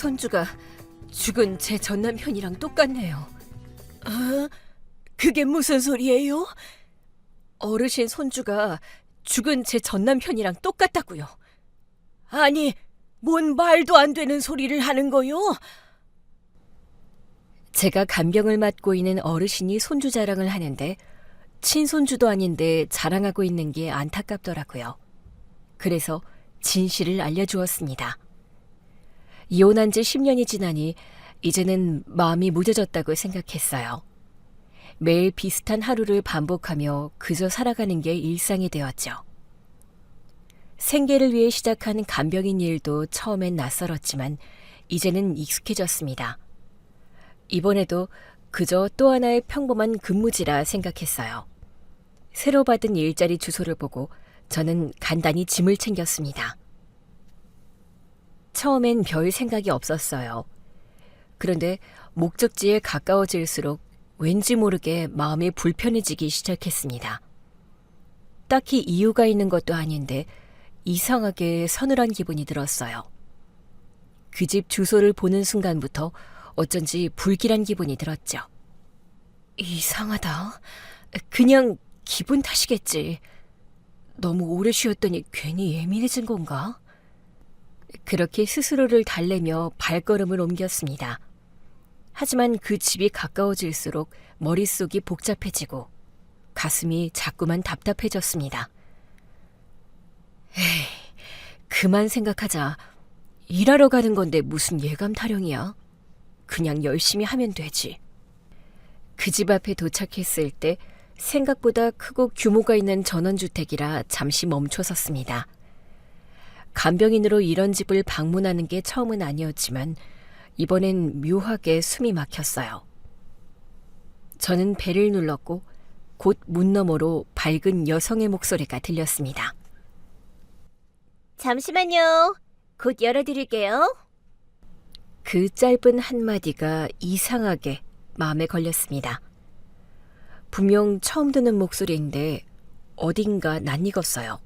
손주가 죽은 제 전남편이랑 똑같네요. 그게 무슨 소리예요? 어르신 손주가 죽은 제 전남편이랑 똑같다고요. 아니, 뭔 말도 안 되는 소리를 하는 거요? 제가 간병을 맡고 있는 어르신이 손주 자랑을 하는데 친손주도 아닌데 자랑하고 있는 게 안타깝더라고요. 그래서 진실을 알려주었습니다. 이혼한 지 10년이 지나니 이제는 마음이 무뎌졌다고 생각했어요. 매일 비슷한 하루를 반복하며 그저 살아가는 게 일상이 되었죠. 생계를 위해 시작한 간병인 일도 처음엔 낯설었지만 이제는 익숙해졌습니다. 이번에도 그저 또 하나의 평범한 근무지라 생각했어요. 새로 받은 일자리 주소를 보고 저는 간단히 짐을 챙겼습니다. 처음엔 별 생각이 없었어요. 그런데 목적지에 가까워질수록 왠지 모르게 마음이 불편해지기 시작했습니다. 딱히 이유가 있는 것도 아닌데 이상하게 서늘한 기분이 들었어요. 그 집 주소를 보는 순간부터 어쩐지 불길한 기분이 들었죠. 이상하다. 그냥 기분 탓이겠지. 너무 오래 쉬었더니 괜히 예민해진 건가? 그렇게 스스로를 달래며 발걸음을 옮겼습니다. 하지만 그 집이 가까워질수록 머릿속이 복잡해지고 가슴이 자꾸만 답답해졌습니다. 에이, 그만 생각하자. 일하러 가는 건데 무슨 예감 타령이야. 그냥 열심히 하면 되지. 그 집 앞에 도착했을 때 생각보다 크고 규모가 있는 전원주택이라 잠시 멈춰섰습니다. 간병인으로 이런 집을 방문하는 게 처음은 아니었지만 이번엔 묘하게 숨이 막혔어요. 저는 벨을 눌렀고 곧 문 너머로 밝은 여성의 목소리가 들렸습니다. 잠시만요. 곧 열어드릴게요. 그 짧은 한마디가 이상하게 마음에 걸렸습니다. 분명 처음 듣는 목소리인데 어딘가 낯익었어요.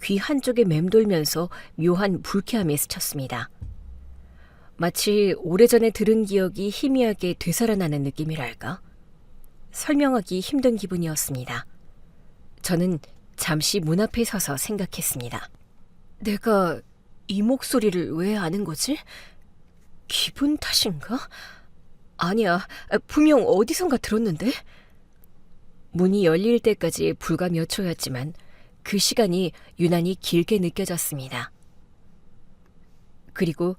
귀 한쪽에 맴돌면서 묘한 불쾌함이 스쳤습니다. 마치 오래전에 들은 기억이 희미하게 되살아나는 느낌이랄까? 설명하기 힘든 기분이었습니다. 저는 잠시 문 앞에 서서 생각했습니다. 내가 이 목소리를 왜 아는 거지? 기분 탓인가? 아니야, 분명 어디선가 들었는데? 문이 열릴 때까지 불과 몇 초였지만 그 시간이 유난히 길게 느껴졌습니다. 그리고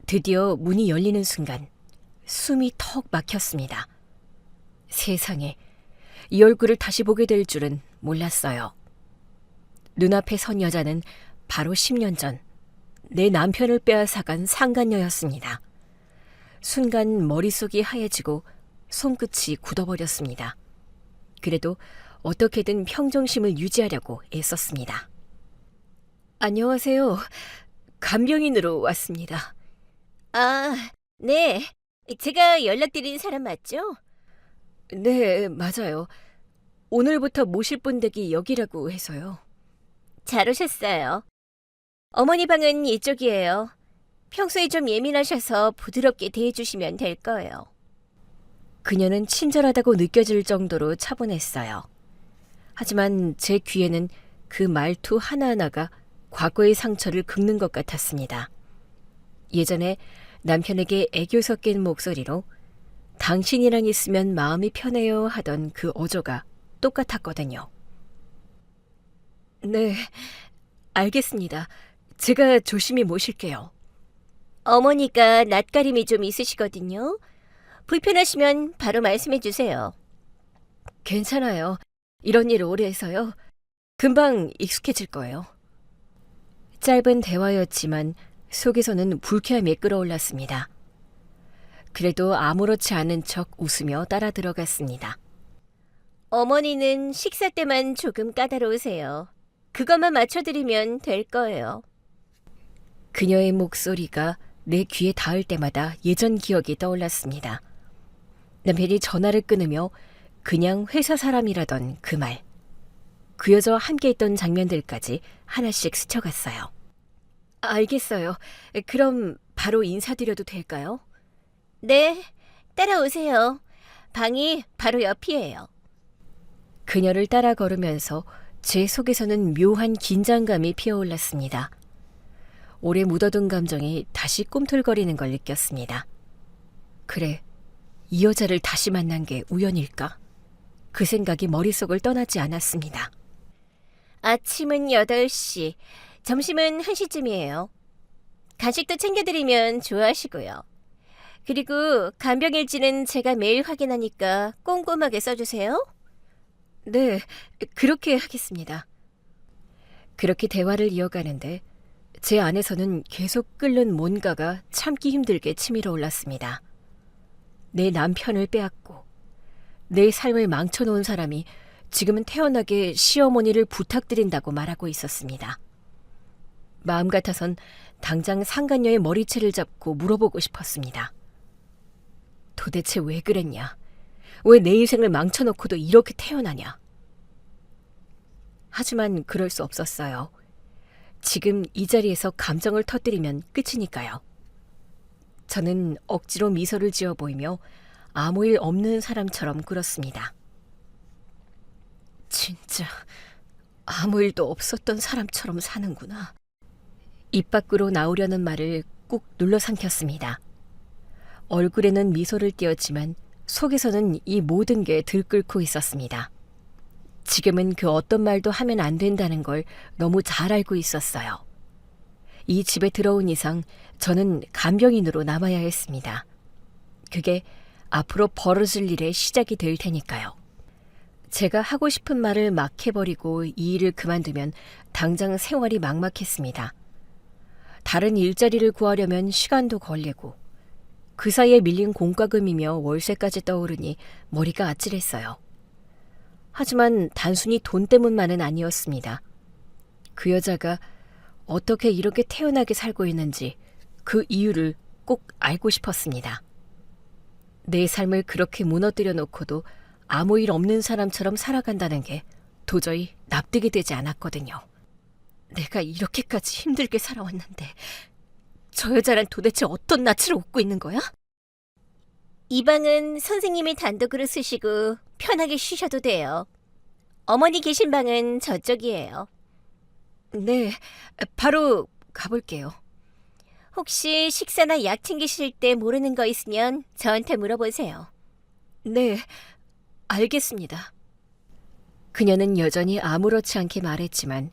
드디어 문이 열리는 순간 숨이 턱 막혔습니다. 세상에, 이 얼굴을 다시 보게 될 줄은 몰랐어요. 눈앞에 선 여자는 바로 10년 전 내 남편을 빼앗아간 상간녀였습니다. 순간 머릿속이 하얘지고 손끝이 굳어버렸습니다. 그래도 어떻게든 평정심을 유지하려고 애썼습니다. 안녕하세요. 간병인으로 왔습니다. 아, 네. 제가 연락드린 사람 맞죠? 네, 맞아요. 오늘부터 모실 분 댁이 여기라고 해서요. 잘 오셨어요. 어머니 방은 이쪽이에요. 평소에 좀 예민하셔서 부드럽게 대해주시면 될 거예요. 그녀는 친절하다고 느껴질 정도로 차분했어요. 하지만 제 귀에는 그 말투 하나하나가 과거의 상처를 긁는 것 같았습니다. 예전에 남편에게 애교 섞인 목소리로 당신이랑 있으면 마음이 편해요 하던 그 어조가 똑같았거든요. 네, 알겠습니다. 제가 조심히 모실게요. 어머니가 낯가림이 좀 있으시거든요. 불편하시면 바로 말씀해 주세요. 괜찮아요. 이런 일 오래 해서요. 금방 익숙해질 거예요. 짧은 대화였지만 속에서는 불쾌함이 끌어올랐습니다. 그래도 아무렇지 않은 척 웃으며 따라 들어갔습니다. 어머니는 식사 때만 조금 까다로우세요. 그것만 맞춰드리면 될 거예요. 그녀의 목소리가 내 귀에 닿을 때마다 예전 기억이 떠올랐습니다. 남편이 전화를 끊으며 그냥 회사 사람이라던 그 말. 그 여자와 함께 있던 장면들까지 하나씩 스쳐갔어요. 알겠어요. 그럼 바로 인사드려도 될까요? 네, 따라오세요. 방이 바로 옆이에요. 그녀를 따라 걸으면서 제 속에서는 묘한 긴장감이 피어올랐습니다. 오래 묻어둔 감정이 다시 꿈틀거리는 걸 느꼈습니다. 그래, 이 여자를 다시 만난 게 우연일까? 그 생각이 머릿속을 떠나지 않았습니다. 아침은 8시, 점심은 1시쯤이에요. 간식도 챙겨드리면 좋아하시고요. 그리고 간병일지는 제가 매일 확인하니까 꼼꼼하게 써주세요. 네, 그렇게 하겠습니다. 그렇게 대화를 이어가는데 제 안에서는 계속 끓는 뭔가가 참기 힘들게 치밀어 올랐습니다. 내 남편을 빼앗고 내 삶을 망쳐놓은 사람이 지금은 태연하게 시어머니를 부탁드린다고 말하고 있었습니다. 마음 같아선 당장 상간녀의 머리채를 잡고 물어보고 싶었습니다. 도대체 왜 그랬냐? 왜 내 인생을 망쳐놓고도 이렇게 태어나냐? 하지만 그럴 수 없었어요. 지금 이 자리에서 감정을 터뜨리면 끝이니까요. 저는 억지로 미소를 지어 보이며 아무 일 없는 사람처럼 굴었습니다. 진짜 아무 일도 없었던 사람처럼 사는구나. 입 밖으로 나오려는 말을 꾹 눌러 삼켰습니다. 얼굴에는 미소를 띄었지만 속에서는 이 모든 게 들끓고 있었습니다. 지금은 그 어떤 말도 하면 안 된다는 걸 너무 잘 알고 있었어요. 이 집에 들어온 이상 저는 간병인으로 남아야 했습니다. 그게 앞으로 벌어질 일의 시작이 될 테니까요. 제가 하고 싶은 말을 막 해버리고 이 일을 그만두면 당장 생활이 막막했습니다. 다른 일자리를 구하려면 시간도 걸리고 그 사이에 밀린 공과금이며 월세까지 떠오르니 머리가 아찔했어요. 하지만 단순히 돈 때문만은 아니었습니다. 그 여자가 어떻게 이렇게 태연하게 살고 있는지 그 이유를 꼭 알고 싶었습니다. 내 삶을 그렇게 무너뜨려 놓고도 아무 일 없는 사람처럼 살아간다는 게 도저히 납득이 되지 않았거든요. 내가 이렇게까지 힘들게 살아왔는데 저 여자란 도대체 어떤 낯을 옷고 있는 거야? 이 방은 선생님이 단독으로 쓰시고 편하게 쉬셔도 돼요. 어머니 계신 방은 저쪽이에요. 네, 바로 가볼게요. 혹시 식사나 약 챙기실 때 모르는 거 있으면 저한테 물어보세요. 네, 알겠습니다. 그녀는 여전히 아무렇지 않게 말했지만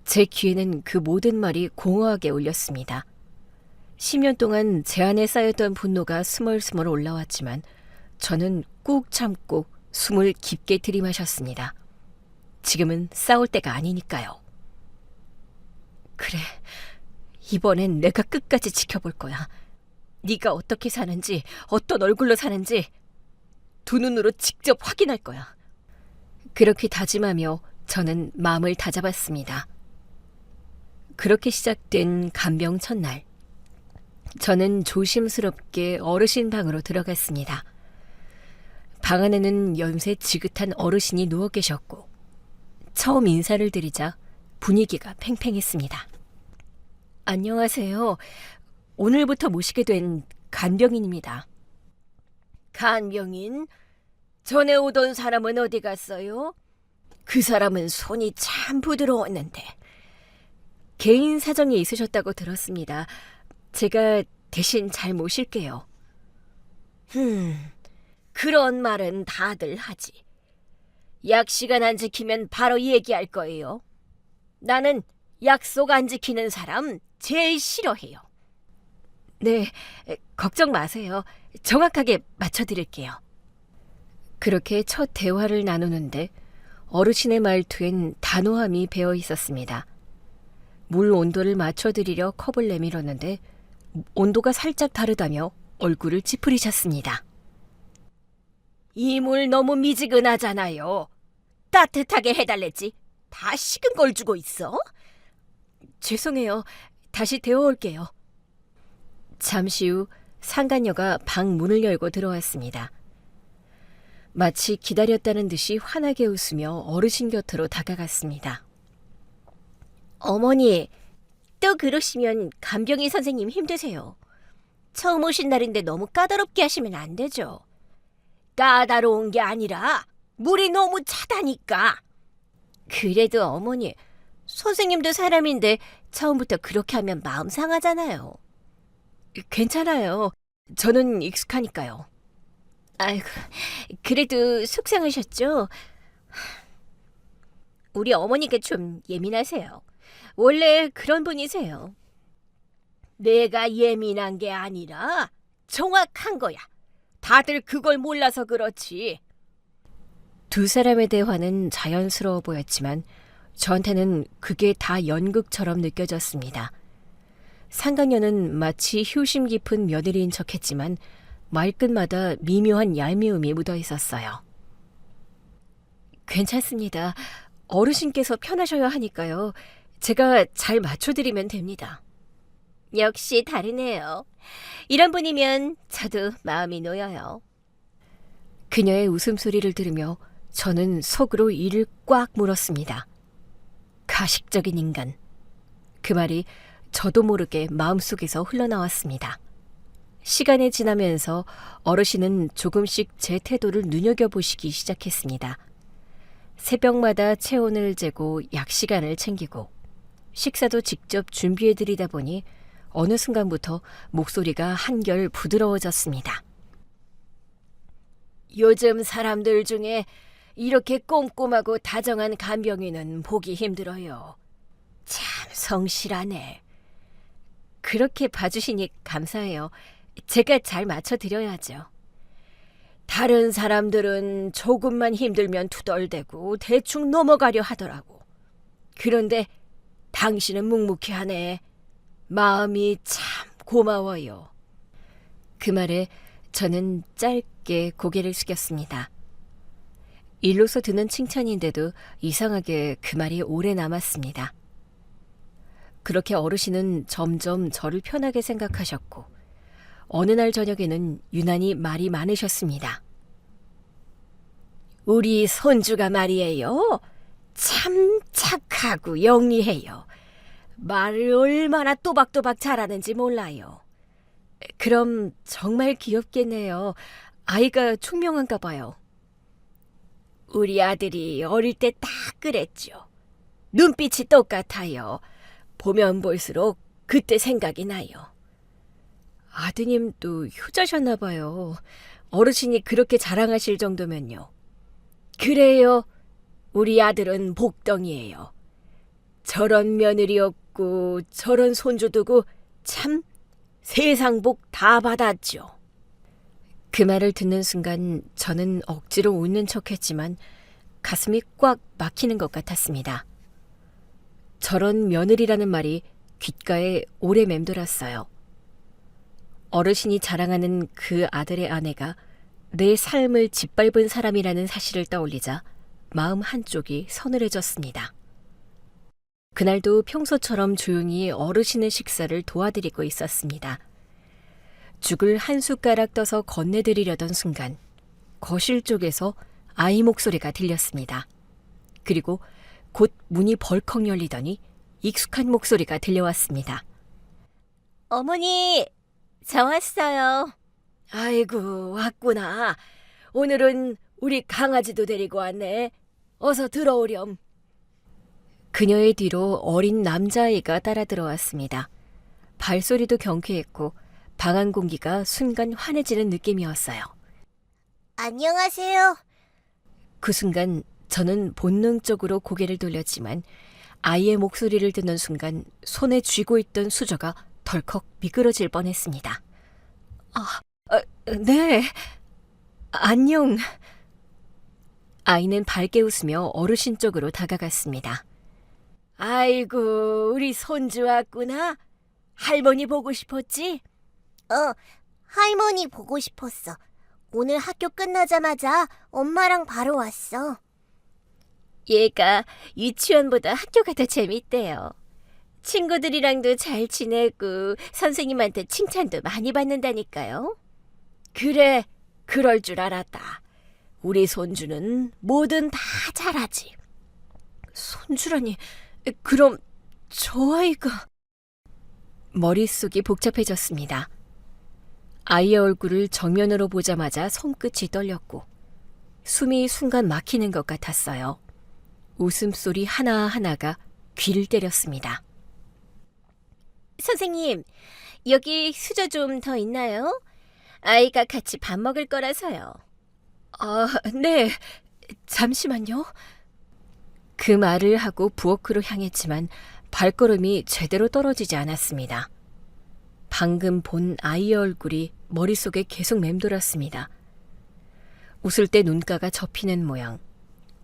제 귀에는 그 모든 말이 공허하게 울렸습니다. 10년 동안 제 안에 쌓였던 분노가 스멀스멀 올라왔지만 저는 꾹 참고 숨을 깊게 들이마셨습니다. 지금은 싸울 때가 아니니까요. 그래, 이번엔 내가 끝까지 지켜볼 거야. 네가 어떻게 사는지, 어떤 얼굴로 사는지 두 눈으로 직접 확인할 거야. 그렇게 다짐하며 저는 마음을 다잡았습니다. 그렇게 시작된 간병 첫날, 저는 조심스럽게 어르신 방으로 들어갔습니다. 방 안에는 연세 지긋한 어르신이 누워 계셨고 처음 인사를 드리자 분위기가 팽팽했습니다. 안녕하세요. 오늘부터 모시게 된 간병인입니다. 간병인? 전에 오던 사람은 어디 갔어요? 그 사람은 손이 참 부드러웠는데. 개인 사정이 있으셨다고 들었습니다. 제가 대신 잘 모실게요. 그런 말은 다들 하지. 약 시간 안 지키면 바로 얘기할 거예요. 나는 약속 안 지키는 사람 제일 싫어해요. 네, 걱정 마세요. 정확하게 맞춰드릴게요. 그렇게 첫 대화를 나누는데 어르신의 말투엔 단호함이 배어 있었습니다. 물 온도를 맞춰드리려 컵을 내밀었는데 온도가 살짝 다르다며 얼굴을 찌푸리셨습니다. 이 물 너무 미지근하잖아요. 따뜻하게 해달랬지. 다 식은 걸 주고 있어? 죄송해요. 다시 데워올게요. 잠시 후 상간녀가 방 문을 열고 들어왔습니다. 마치 기다렸다는 듯이 환하게 웃으며 어르신 곁으로 다가갔습니다. 어머니, 또 그러시면 간병인 선생님 힘드세요. 처음 오신 날인데 너무 까다롭게 하시면 안 되죠. 까다로운 게 아니라 물이 너무 차다니까. 그래도 어머니, 선생님도 사람인데 처음부터 그렇게 하면 마음 상하잖아요. 괜찮아요. 저는 익숙하니까요. 아이고, 그래도 속상하셨죠? 우리 어머니가 좀 예민하세요. 원래 그런 분이세요. 내가 예민한 게 아니라 정확한 거야. 다들 그걸 몰라서 그렇지. 두 사람의 대화는 자연스러워 보였지만 저한테는 그게 다 연극처럼 느껴졌습니다. 상간녀는 마치 효심 깊은 며느리인 척했지만 말끝마다 미묘한 얄미움이 묻어 있었어요. 괜찮습니다. 어르신께서 편하셔야 하니까요. 제가 잘 맞춰드리면 됩니다. 역시 다르네요. 이런 분이면 저도 마음이 놓여요. 그녀의 웃음소리를 들으며 저는 속으로 이를 꽉 물었습니다. 가식적인 인간. 그 말이 저도 모르게 마음속에서 흘러나왔습니다. 시간이 지나면서 어르신은 조금씩 제 태도를 눈여겨보시기 시작했습니다. 새벽마다 체온을 재고 약 시간을 챙기고 식사도 직접 준비해드리다 보니 어느 순간부터 목소리가 한결 부드러워졌습니다. 요즘 사람들 중에 이렇게 꼼꼼하고 다정한 간병인은 보기 힘들어요. 참 성실하네. 그렇게 봐주시니 감사해요. 제가 잘 맞춰드려야죠. 다른 사람들은 조금만 힘들면 투덜대고 대충 넘어가려 하더라고. 그런데 당신은 묵묵히하네. 마음이 참 고마워요. 그 말에 저는 짧게 고개를 숙였습니다. 일로서 드는 칭찬인데도 이상하게 그 말이 오래 남았습니다. 그렇게 어르신은 점점 저를 편하게 생각하셨고 어느 날 저녁에는 유난히 말이 많으셨습니다. 우리 손주가 말이에요. 참 착하고 영리해요. 말을 얼마나 또박또박 잘하는지 몰라요. 그럼 정말 귀엽겠네요. 아이가 총명한가 봐요. 우리 아들이 어릴 때 딱 그랬죠. 눈빛이 똑같아요. 보면 볼수록 그때 생각이 나요. 아드님도 효자셨나 봐요. 어르신이 그렇게 자랑하실 정도면요. 그래요. 우리 아들은 복덩이에요. 저런 며느리 없고 저런 손주 두고 참 세상 복 다 받았죠. 그 말을 듣는 순간 저는 억지로 웃는 척했지만 가슴이 꽉 막히는 것 같았습니다. 저런 며느리라는 말이 귓가에 오래 맴돌았어요. 어르신이 자랑하는 그 아들의 아내가 내 삶을 짓밟은 사람이라는 사실을 떠올리자 마음 한쪽이 서늘해졌습니다. 그날도 평소처럼 조용히 어르신의 식사를 도와드리고 있었습니다. 죽을 한 숟가락 떠서 건네드리려던 순간 거실 쪽에서 아이 목소리가 들렸습니다. 그리고 곧 문이 벌컥 열리더니 익숙한 목소리가 들려왔습니다. 어머니, 저 왔어요. 아이고, 왔구나. 오늘은 우리 강아지도 데리고 왔네. 어서 들어오렴. 그녀의 뒤로 어린 남자아이가 따라 들어왔습니다. 발소리도 경쾌했고 방 안 공기가 순간 환해지는 느낌이었어요. 안녕하세요. 그 순간 저는 본능적으로 고개를 돌렸지만 아이의 목소리를 듣는 순간 손에 쥐고 있던 수저가 덜컥 미끄러질 뻔했습니다. 네. 안녕. 아이는 밝게 웃으며 어르신 쪽으로 다가갔습니다. 아이고, 우리 손주 왔구나. 할머니 보고 싶었지? 할머니 보고 싶었어. 오늘 학교 끝나자마자 엄마랑 바로 왔어. 얘가 유치원보다 학교가 더 재밌대요. 친구들이랑도 잘 지내고 선생님한테 칭찬도 많이 받는다니까요. 그래, 그럴 줄 알았다. 우리 손주는 뭐든 다 잘하지. 손주라니, 그럼 저 아이가... 머릿속이 복잡해졌습니다. 아이의 얼굴을 정면으로 보자마자 손끝이 떨렸고 숨이 순간 막히는 것 같았어요. 웃음소리 하나하나가 귀를 때렸습니다. 선생님, 여기 수저 좀 더 있나요? 아이가 같이 밥 먹을 거라서요. 아, 네. 잠시만요. 그 말을 하고 부엌으로 향했지만 발걸음이 제대로 떨어지지 않았습니다. 방금 본 아이의 얼굴이 머릿속에 계속 맴돌았습니다. 웃을 때 눈가가 접히는 모양,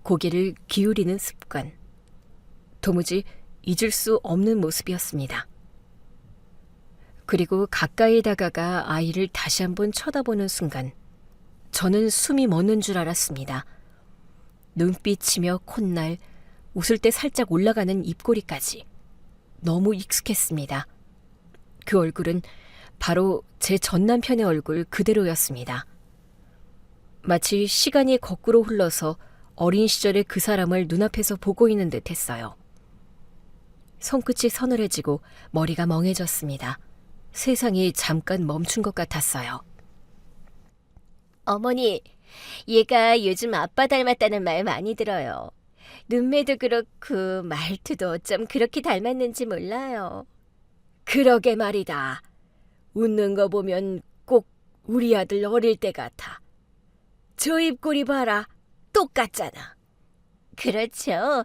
고개를 기울이는 습관. 도무지 잊을 수 없는 모습이었습니다. 그리고 가까이 다가가 아이를 다시 한번 쳐다보는 순간 저는 숨이 멎는 줄 알았습니다. 눈빛이며 콧날, 웃을 때 살짝 올라가는 입꼬리까지 너무 익숙했습니다. 그 얼굴은 바로 제 전 남편의 얼굴 그대로였습니다. 마치 시간이 거꾸로 흘러서 어린 시절의 그 사람을 눈앞에서 보고 있는 듯 했어요. 손끝이 서늘해지고 머리가 멍해졌습니다. 세상이 잠깐 멈춘 것 같았어요. 어머니, 얘가 요즘 아빠 닮았다는 말 많이 들어요. 눈매도 그렇고 말투도 어쩜 그렇게 닮았는지 몰라요. 그러게 말이다. 웃는 거 보면 꼭 우리 아들 어릴 때 같아. 저 입꼬리 봐라. 똑같잖아. 그렇죠.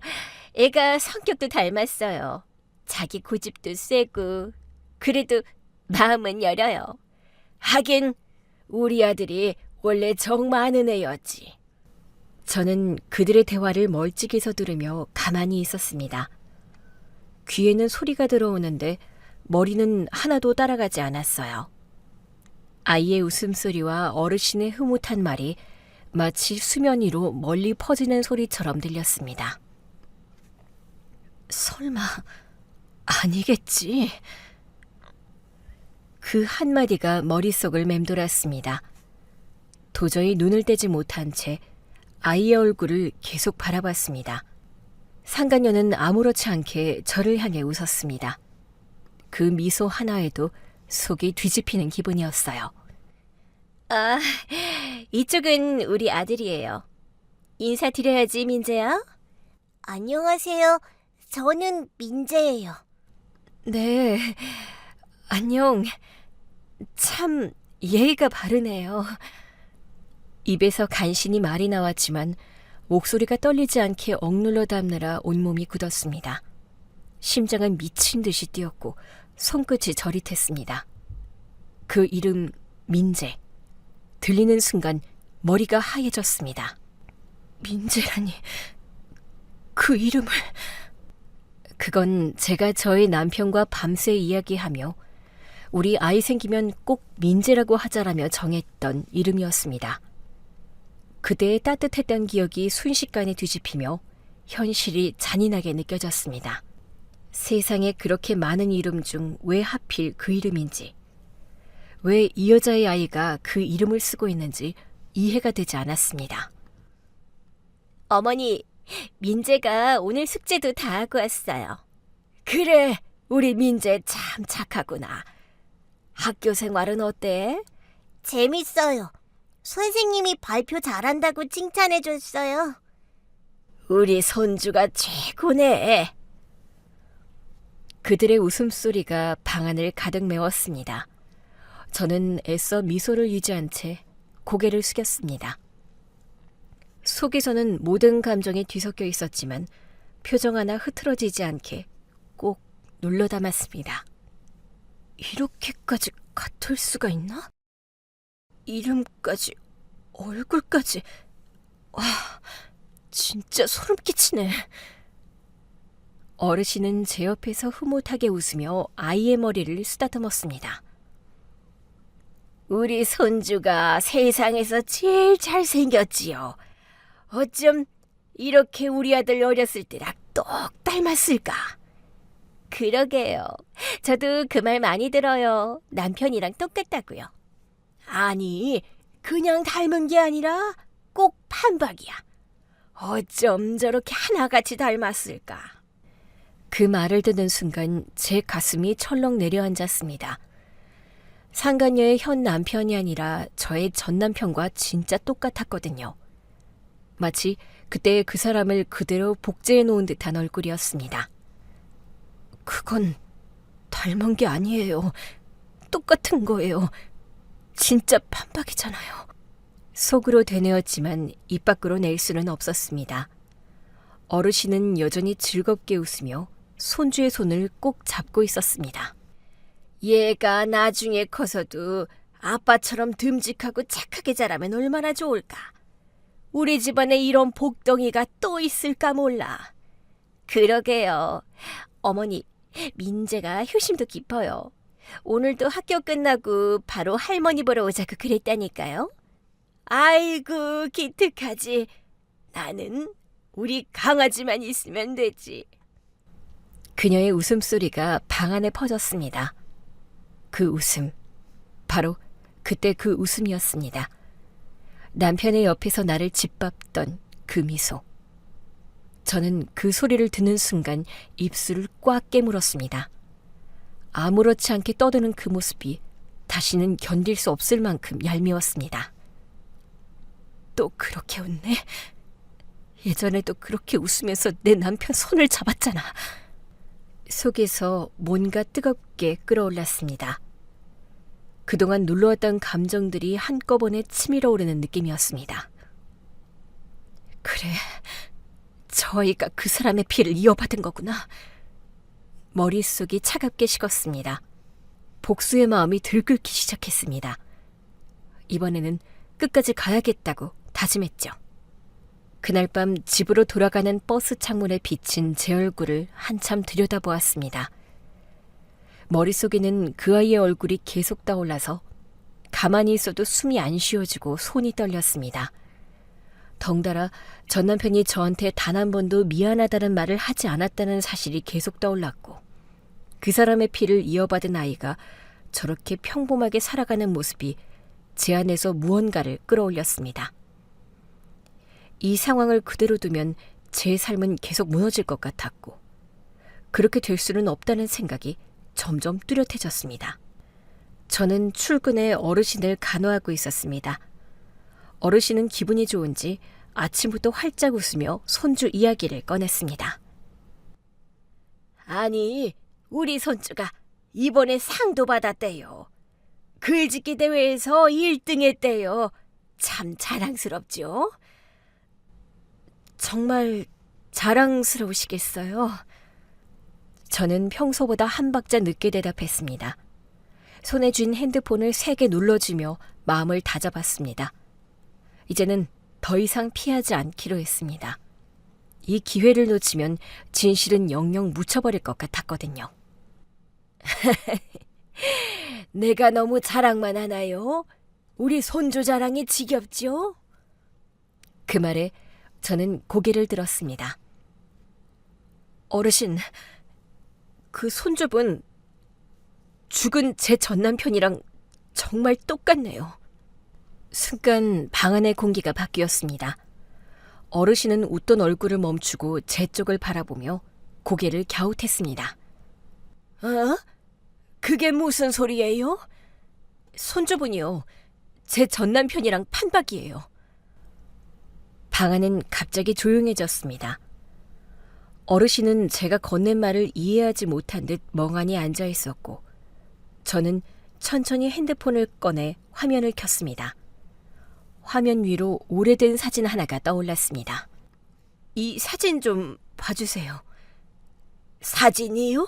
애가 성격도 닮았어요. 자기 고집도 세고 그래도 마음은 여려요. 하긴 우리 아들이 원래 정 많은 애였지. 저는 그들의 대화를 멀찍이서 들으며 가만히 있었습니다. 귀에는 소리가 들어오는데 머리는 하나도 따라가지 않았어요. 아이의 웃음소리와 어르신의 흐뭇한 말이 마치 수면 위로 멀리 퍼지는 소리처럼 들렸습니다. 설마 아니겠지? 그 한마디가 머릿속을 맴돌았습니다. 도저히 눈을 떼지 못한 채 아이의 얼굴을 계속 바라봤습니다. 상간녀는 아무렇지 않게 저를 향해 웃었습니다. 그 미소 하나에도 속이 뒤집히는 기분이었어요. 아, 이쪽은 우리 아들이에요. 인사드려야지, 민재야. 안녕하세요. 저는 민재예요. 네, 안녕. 참 예의가 바르네요. 입에서 간신히 말이 나왔지만 목소리가 떨리지 않게 억눌러 담느라 온몸이 굳었습니다. 심장은 미친 듯이 뛰었고 손끝이 저릿했습니다. 그 이름 민재. 들리는 순간 머리가 하얘졌습니다. 민재라니, 그 이름을... 그건 제가 저의 남편과 밤새 이야기하며 우리 아이 생기면 꼭 민재라고 하자라며 정했던 이름이었습니다. 그때의 따뜻했던 기억이 순식간에 뒤집히며 현실이 잔인하게 느껴졌습니다. 세상에 그렇게 많은 이름 중 왜 하필 그 이름인지, 왜 이 여자의 아이가 그 이름을 쓰고 있는지 이해가 되지 않았습니다. 어머니, 민재가 오늘 숙제도 다 하고 왔어요. 그래, 우리 민재 참 착하구나. 학교 생활은 어때? 재밌어요. 선생님이 발표 잘한다고 칭찬해줬어요. 우리 손주가 최고네. 그들의 웃음소리가 방안을 가득 메웠습니다. 저는 애써 미소를 유지한 채 고개를 숙였습니다. 속에서는 모든 감정이 뒤섞여 있었지만 표정 하나 흐트러지지 않게 꼭 눌러 담았습니다. 이렇게까지 같을 수가 있나? 이름까지, 얼굴까지. 와, 진짜 소름 끼치네. 어르신은 제 옆에서 흐뭇하게 웃으며 아이의 머리를 쓰다듬었습니다. 우리 손주가 세상에서 제일 잘생겼지요. 어쩜 이렇게 우리 아들 어렸을 때랑 똑 닮았을까? 그러게요. 저도 그 말 많이 들어요. 남편이랑 똑같다고요. 아니, 그냥 닮은 게 아니라 꼭 판박이야. 어쩜 저렇게 하나같이 닮았을까? 그 말을 듣는 순간 제 가슴이 철렁 내려앉았습니다. 상간녀의 현 남편이 아니라 저의 전 남편과 진짜 똑같았거든요. 마치 그때 그 사람을 그대로 복제해 놓은 듯한 얼굴이었습니다. 그건 닮은 게 아니에요. 똑같은 거예요. 진짜 판박이잖아요. 속으로 되뇌었지만 입 밖으로 낼 수는 없었습니다. 어르신은 여전히 즐겁게 웃으며 손주의 손을 꼭 잡고 있었습니다. 얘가 나중에 커서도 아빠처럼 듬직하고 착하게 자라면 얼마나 좋을까. 우리 집안에 이런 복덩이가 또 있을까 몰라. 그러게요. 어머니, 민재가 효심도 깊어요. 오늘도 학교 끝나고 바로 할머니 보러 오자고 그랬다니까요. 아이고 기특하지. 나는 우리 강아지만 있으면 되지. 그녀의 웃음소리가 방 안에 퍼졌습니다. 그 웃음, 바로 그때 그 웃음이었습니다. 남편의 옆에서 나를 짓밟던 그 미소. 저는 그 소리를 듣는 순간 입술을 꽉 깨물었습니다. 아무렇지 않게 떠드는 그 모습이 다시는 견딜 수 없을 만큼 얄미웠습니다. 또 그렇게 웃네? 예전에도 그렇게 웃으면서 내 남편 손을 잡았잖아. 속에서 뭔가 뜨겁게 끓어올랐습니다. 그동안 눌러왔던 감정들이 한꺼번에 치밀어 오르는 느낌이었습니다. 그래, 저 아이가 그 사람의 피를 이어받은 거구나. 머릿속이 차갑게 식었습니다. 복수의 마음이 들끓기 시작했습니다. 이번에는 끝까지 가야겠다고 다짐했죠. 그날 밤 집으로 돌아가는 버스 창문에 비친 제 얼굴을 한참 들여다보았습니다. 머릿속에는 그 아이의 얼굴이 계속 떠올라서 가만히 있어도 숨이 안 쉬어지고 손이 떨렸습니다. 덩달아 전 남편이 저한테 단 한 번도 미안하다는 말을 하지 않았다는 사실이 계속 떠올랐고, 그 사람의 피를 이어받은 아이가 저렇게 평범하게 살아가는 모습이 제 안에서 무언가를 끌어올렸습니다. 이 상황을 그대로 두면 제 삶은 계속 무너질 것 같았고, 그렇게 될 수는 없다는 생각이 점점 뚜렷해졌습니다. 저는 출근해 어르신을 간호하고 있었습니다. 어르신은 기분이 좋은지 아침부터 활짝 웃으며 손주 이야기를 꺼냈습니다. 아니, 우리 손주가 이번에 상도 받았대요. 글짓기 대회에서 1등 했대요. 참 자랑스럽죠? 정말 자랑스러우시겠어요? 저는 평소보다 한 박자 늦게 대답했습니다. 손에 쥔 핸드폰을 3개 눌러주며 마음을 다잡았습니다. 이제는 더 이상 피하지 않기로 했습니다. 이 기회를 놓치면 진실은 영영 묻혀버릴 것 같았거든요. 내가 너무 자랑만 하나요? 우리 손주 자랑이 지겹죠? 그 말에 저는 고개를 들었습니다. 어르신, 그 손주분 죽은 제 전남편이랑 정말 똑같네요. 순간 방 안의 공기가 바뀌었습니다. 어르신은 웃던 얼굴을 멈추고 제 쪽을 바라보며 고개를 갸웃했습니다. 어? 그게 무슨 소리예요? 손주분이요. 제 전남편이랑 판박이에요. 방 안은 갑자기 조용해졌습니다. 어르신은 제가 건넨 말을 이해하지 못한 듯 멍하니 앉아 있었고, 저는 천천히 핸드폰을 꺼내 화면을 켰습니다. 화면 위로 오래된 사진 하나가 떠올랐습니다. 이 사진 좀 봐주세요. 사진이요?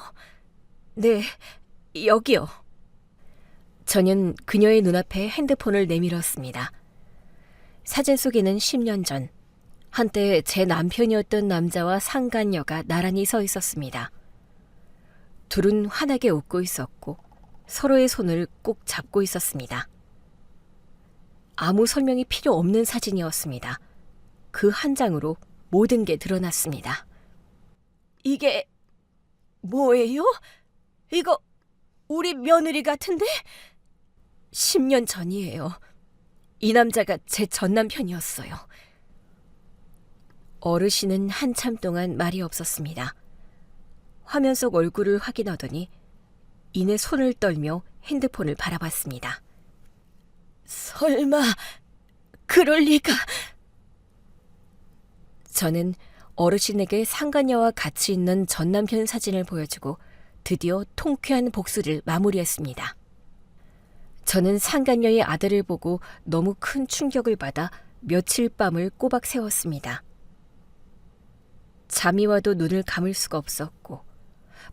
네, 여기요. 저는 그녀의 눈앞에 핸드폰을 내밀었습니다. 사진 속에는 10년 전, 한때 제 남편이었던 남자와 상간녀가 나란히 서 있었습니다. 둘은 환하게 웃고 있었고 서로의 손을 꼭 잡고 있었습니다. 아무 설명이 필요 없는 사진이었습니다. 그 한 장으로 모든 게 드러났습니다. 이게 뭐예요? 이거 우리 며느리 같은데? 10년 전이에요. 이 남자가 제 전남편이었어요. 어르신은 한참 동안 말이 없었습니다. 화면 속 얼굴을 확인하더니 이내 손을 떨며 핸드폰을 바라봤습니다. 설마 그럴 리가. 저는 어르신에게 상간녀와 같이 있는 전 남편 사진을 보여주고 드디어 통쾌한 복수를 마무리했습니다. 저는 상간녀의 아들을 보고 너무 큰 충격을 받아 며칠 밤을 꼬박 새웠습니다. 잠이 와도 눈을 감을 수가 없었고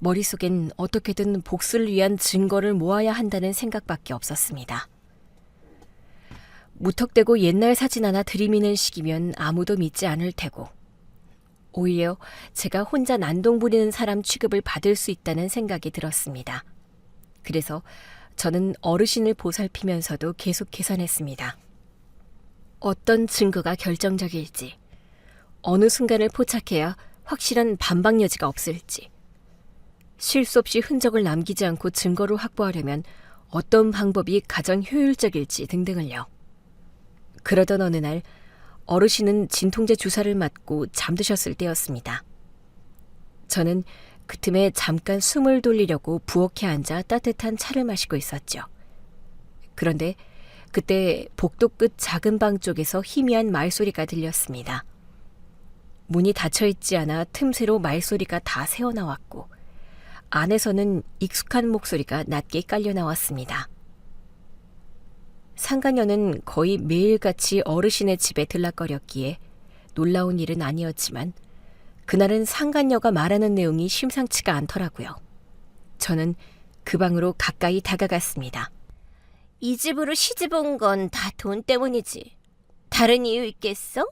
머릿속엔 어떻게든 복수를 위한 증거를 모아야 한다는 생각밖에 없었습니다. 무턱대고 옛날 사진 하나 들이미는 식이면 아무도 믿지 않을 테고 오히려 제가 혼자 난동 부리는 사람 취급을 받을 수 있다는 생각이 들었습니다. 그래서 저는 어르신을 보살피면서도 계속 계산했습니다. 어떤 증거가 결정적일지, 어느 순간을 포착해야 확실한 반박 여지가 없을지, 실수 없이 흔적을 남기지 않고 증거를 확보하려면 어떤 방법이 가장 효율적일지 등등을요. 그러던 어느 날 어르신은 진통제 주사를 맞고 잠드셨을 때였습니다. 저는 그 틈에 잠깐 숨을 돌리려고 부엌에 앉아 따뜻한 차를 마시고 있었죠. 그런데 그때 복도 끝 작은 방 쪽에서 희미한 말소리가 들렸습니다. 문이 닫혀있지 않아 틈새로 말소리가 다 새어나왔고 안에서는 익숙한 목소리가 낮게 깔려 나왔습니다. 상간녀는 거의 매일같이 어르신의 집에 들락거렸기에 놀라운 일은 아니었지만 그날은 상간녀가 말하는 내용이 심상치가 않더라고요. 저는 그 방으로 가까이 다가갔습니다. 이 집으로 시집 온 건 다 돈 때문이지. 다른 이유 있겠어?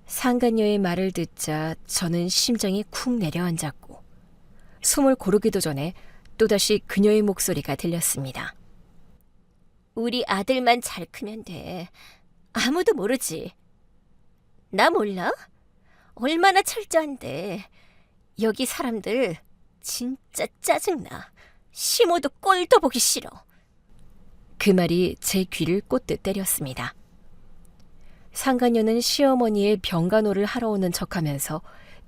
상간녀의 말을 듣자 저는 심장이 쿵 내려앉았고 숨을 고르기도 전에 또다시 그녀의 목소리가 들렸습니다. 우리 아들만 잘 크면 돼. 아무도 모르지. 나 몰라? 얼마나 철저한데. 여기 사람들 진짜 짜증나. 심호도 꼴도 보기 싫어. 그 말이 제 귀를 꽂듯 때렸습니다. 상간녀는 시어머니의 병간호를 하러 오는 척하면서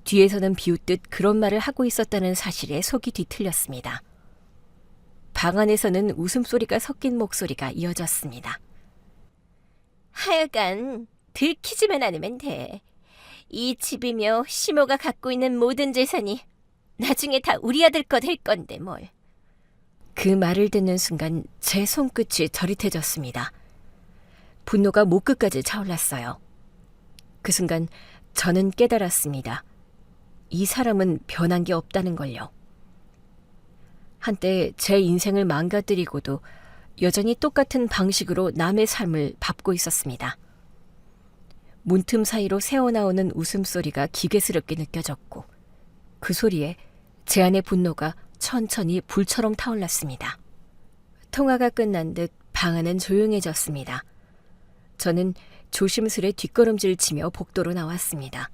뒤에서는 비웃듯 그런 말을 하고 있었다는 사실에 속이 뒤틀렸습니다. 방 안에서는 웃음소리가 섞인 목소리가 이어졌습니다. 하여간 들키지만 않으면 돼. 이 집이며 시모가 갖고 있는 모든 재산이 나중에 다 우리 아들 거 될 건데 뭘. 그 말을 듣는 순간 제 손끝이 저릿해졌습니다. 분노가 목끝까지 차올랐어요. 그 순간 저는 깨달았습니다. 이 사람은 변한 게 없다는 걸요. 한때 제 인생을 망가뜨리고도 여전히 똑같은 방식으로 남의 삶을 밟고 있었습니다. 문틈 사이로 새어나오는 웃음소리가 기괴스럽게 느껴졌고 그 소리에 제 안의 분노가 천천히 불처럼 타올랐습니다. 통화가 끝난 듯 방 안은 조용해졌습니다. 저는 조심스레 뒷걸음질 치며 복도로 나왔습니다.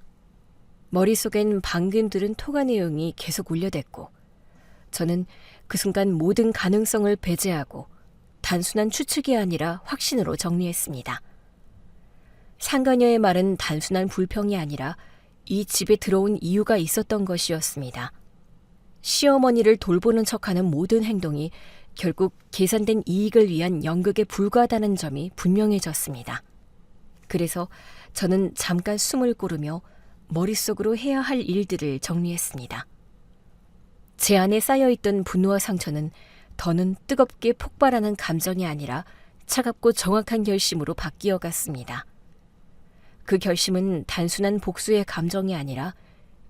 머릿속엔 방금 들은 통화 내용이 계속 울려댔고 저는 그 순간 모든 가능성을 배제하고 단순한 추측이 아니라 확신으로 정리했습니다. 상간녀의 말은 단순한 불평이 아니라 이 집에 들어온 이유가 있었던 것이었습니다. 시어머니를 돌보는 척하는 모든 행동이 결국 계산된 이익을 위한 연극에 불과하다는 점이 분명해졌습니다. 그래서 저는 잠깐 숨을 고르며 머릿속으로 해야 할 일들을 정리했습니다. 제 안에 쌓여있던 분노와 상처는 더는 뜨겁게 폭발하는 감정이 아니라 차갑고 정확한 결심으로 바뀌어 갔습니다. 그 결심은 단순한 복수의 감정이 아니라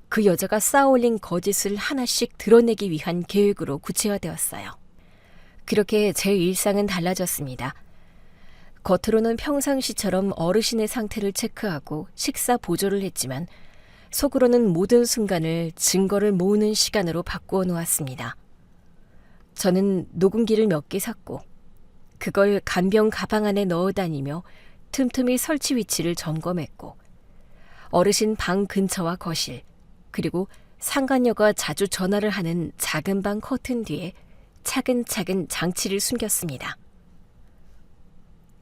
그 여자가 쌓아올린 거짓을 하나씩 드러내기 위한 계획으로 구체화되었어요. 그렇게 제 일상은 달라졌습니다. 겉으로는 평상시처럼 어르신의 상태를 체크하고 식사 보조를 했지만 속으로는 모든 순간을 증거를 모으는 시간으로 바꾸어 놓았습니다. 저는 녹음기를 몇 개 샀고 그걸 간병 가방 안에 넣어 다니며 틈틈이 설치 위치를 점검했고 어르신 방 근처와 거실 그리고 상간녀가 자주 전화를 하는 작은 방 커튼 뒤에 차근차근 장치를 숨겼습니다.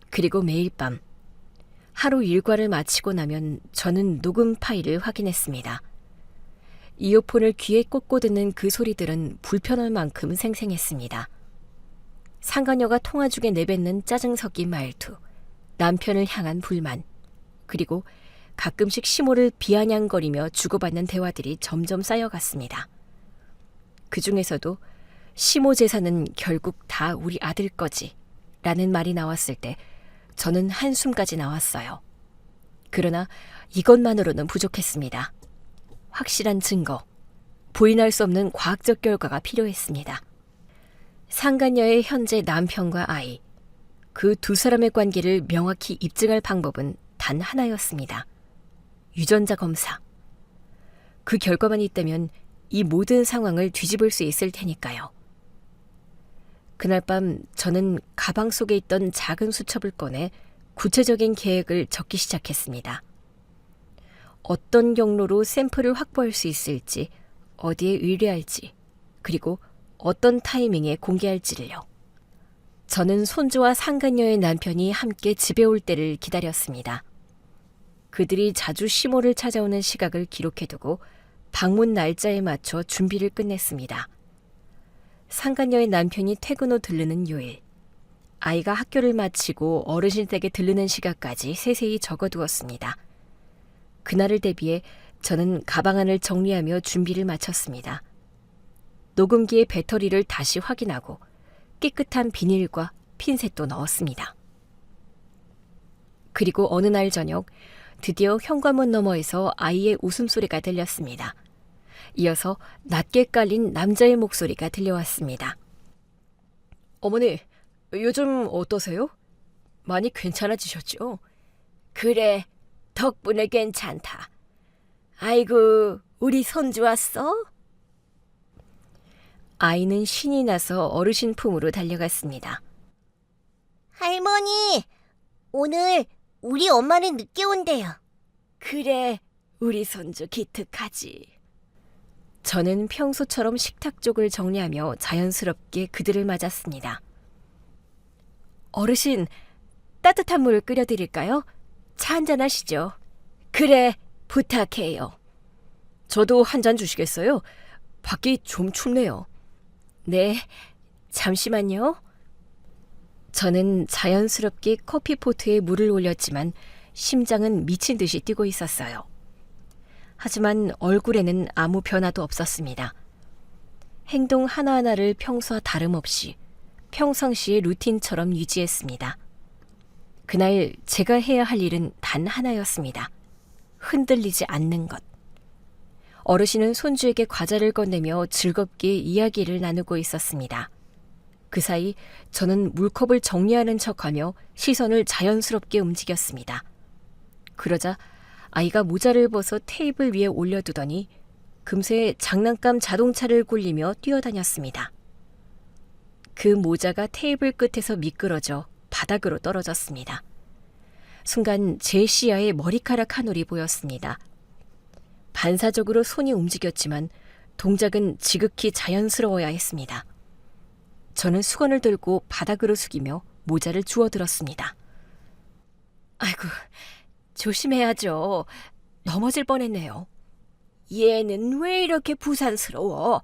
그리고 매일 밤 하루 일과를 마치고 나면 저는 녹음 파일을 확인했습니다. 이어폰을 귀에 꽂고 듣는 그 소리들은 불편할 만큼 생생했습니다. 상간녀가 통화 중에 내뱉는 짜증 섞인 말투, 남편을 향한 불만, 그리고 가끔씩 시모를 비아냥거리며 주고받는 대화들이 점점 쌓여갔습니다. 그 중에서도 시모 재산은 결국 다 우리 아들 거지 라는 말이 나왔을 때 저는 한숨까지 나왔어요. 그러나 이것만으로는 부족했습니다. 확실한 증거, 부인할 수 없는 과학적 결과가 필요했습니다. 상간녀의 현재 남편과 아이, 그 두 사람의 관계를 명확히 입증할 방법은 단 하나였습니다. 유전자 검사. 그 결과만 있다면 이 모든 상황을 뒤집을 수 있을 테니까요. 그날 밤 저는 가방 속에 있던 작은 수첩을 꺼내 구체적인 계획을 적기 시작했습니다. 어떤 경로로 샘플을 확보할 수 있을지, 어디에 의뢰할지, 그리고 어떤 타이밍에 공개할지를요. 저는 손주와 상간녀의 남편이 함께 집에 올 때를 기다렸습니다. 그들이 자주 시모를 찾아오는 시각을 기록해두고 방문 날짜에 맞춰 준비를 끝냈습니다. 상간녀의 남편이 퇴근 후 들르는 요일, 아이가 학교를 마치고 어르신 댁에 들르는 시각까지 세세히 적어두었습니다. 그날을 대비해 저는 가방 안을 정리하며 준비를 마쳤습니다. 녹음기의 배터리를 다시 확인하고 깨끗한 비닐과 핀셋도 넣었습니다. 그리고 어느 날 저녁 드디어 현관문 너머에서 아이의 웃음소리가 들렸습니다. 이어서 낮게 깔린 남자의 목소리가 들려왔습니다. 어머니, 요즘 어떠세요? 많이 괜찮아지셨죠? 그래, 덕분에 괜찮다. 아이고, 우리 손주 왔어? 아이는 신이 나서 어르신 품으로 달려갔습니다. 할머니, 오늘 우리 엄마는 늦게 온대요. 그래, 우리 손주 기특하지. 저는 평소처럼 식탁 쪽을 정리하며 자연스럽게 그들을 맞았습니다. 어르신, 따뜻한 물 끓여드릴까요? 차 한잔 하시죠. 그래, 부탁해요. 저도 한 잔 주시겠어요? 밖이 좀 춥네요. 네, 잠시만요. 저는 자연스럽게 커피포트에 물을 올렸지만 심장은 미친 듯이 뛰고 있었어요. 하지만 얼굴에는 아무 변화도 없었습니다. 행동 하나하나를 평소와 다름없이 평상시의 루틴처럼 유지했습니다. 그날 제가 해야 할 일은 단 하나였습니다. 흔들리지 않는 것. 어르신은 손주에게 과자를 건네며 즐겁게 이야기를 나누고 있었습니다. 그 사이 저는 물컵을 정리하는 척하며 시선을 자연스럽게 움직였습니다. 그러자 아이가 모자를 벗어 테이블 위에 올려두더니 금세 장난감 자동차를 굴리며 뛰어다녔습니다. 그 모자가 테이블 끝에서 미끄러져 바닥으로 떨어졌습니다. 순간 제 시야에 머리카락 한 올이 보였습니다. 반사적으로 손이 움직였지만 동작은 지극히 자연스러워야 했습니다. 저는 수건을 들고 바닥으로 숙이며 모자를 주워들었습니다. 아이고, 조심해야죠. 넘어질 뻔했네요. 얘는 왜 이렇게 부산스러워?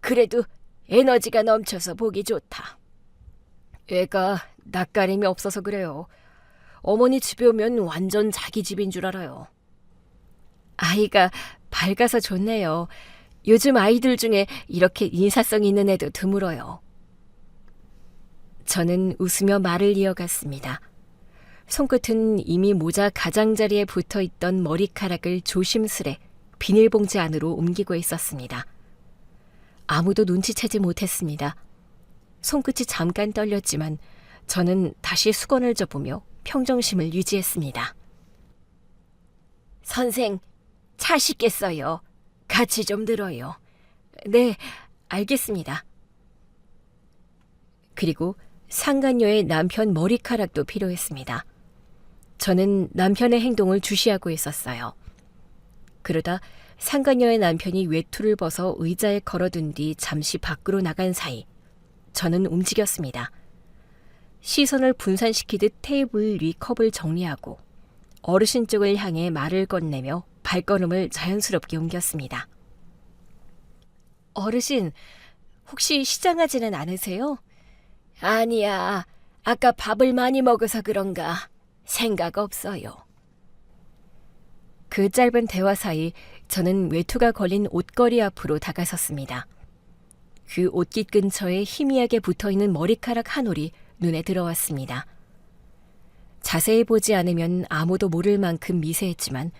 그래도 에너지가 넘쳐서 보기 좋다. 애가 낯가림이 없어서 그래요. 어머니 집에 오면 완전 자기 집인 줄 알아요. 아이가 밝아서 좋네요. 요즘 아이들 중에 이렇게 인사성 있는 애도 드물어요. 저는 웃으며 말을 이어갔습니다. 손끝은 이미 모자 가장자리에 붙어있던 머리카락을 조심스레 비닐봉지 안으로 옮기고 있었습니다. 아무도 눈치채지 못했습니다. 손끝이 잠깐 떨렸지만 저는 다시 수건을 접으며 평정심을 유지했습니다. 선생, 차 씻겠어요. 같이 좀 들어요. 네, 알겠습니다. 그리고 상간녀의 남편 머리카락도 필요했습니다. 저는 남편의 행동을 주시하고 있었어요. 그러다 상간녀의 남편이 외투를 벗어 의자에 걸어둔 뒤 잠시 밖으로 나간 사이 저는 움직였습니다. 시선을 분산시키듯 테이블 위 컵을 정리하고 어르신 쪽을 향해 말을 건네며 발걸음을 자연스럽게 옮겼습니다. 어르신, 혹시 시장하지는 않으세요? 아니야. 아까 밥을 많이 먹어서 그런가. 생각 없어요. 그 짧은 대화 사이 저는 외투가 걸린 옷걸이 앞으로 다가섰습니다. 그 옷깃 근처에 희미하게 붙어있는 머리카락 한 올이 눈에 들어왔습니다. 자세히 보지 않으면 아무도 모를 만큼 미세했지만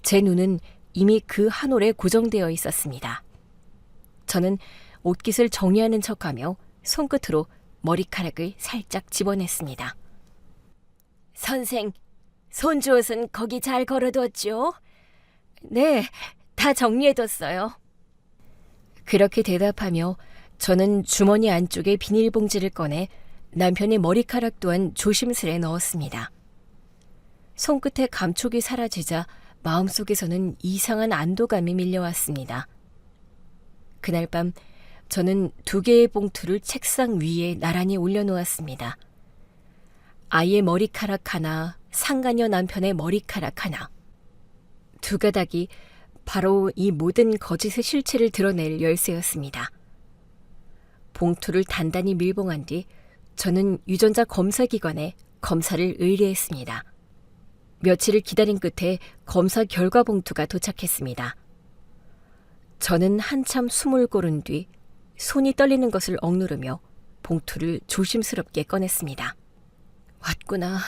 제 눈은 이미 그 한 올에 고정되어 있었습니다. 저는 옷깃을 정리하는 척하며 손끝으로 머리카락을 살짝 집어냈습니다. 선생, 손주 옷은 거기 잘 걸어뒀죠? 네, 다 정리해뒀어요. 그렇게 대답하며 저는 주머니 안쪽에 비닐봉지를 꺼내 남편의 머리카락 또한 조심스레 넣었습니다. 손끝에 감촉이 사라지자 마음속에서는 이상한 안도감이 밀려왔습니다. 그날 밤 저는 2개의 봉투를 책상 위에 나란히 올려놓았습니다. 아이의 머리카락 하나, 상간녀 남편의 머리카락 하나. 2가닥이 바로 이 모든 거짓의 실체를 드러낼 열쇠였습니다. 봉투를 단단히 밀봉한 뒤 저는 유전자 검사기관에 검사를 의뢰했습니다. 며칠을 기다린 끝에 검사 결과 봉투가 도착했습니다. 저는 한참 숨을 고른 뒤 손이 떨리는 것을 억누르며 봉투를 조심스럽게 꺼냈습니다. 왔구나.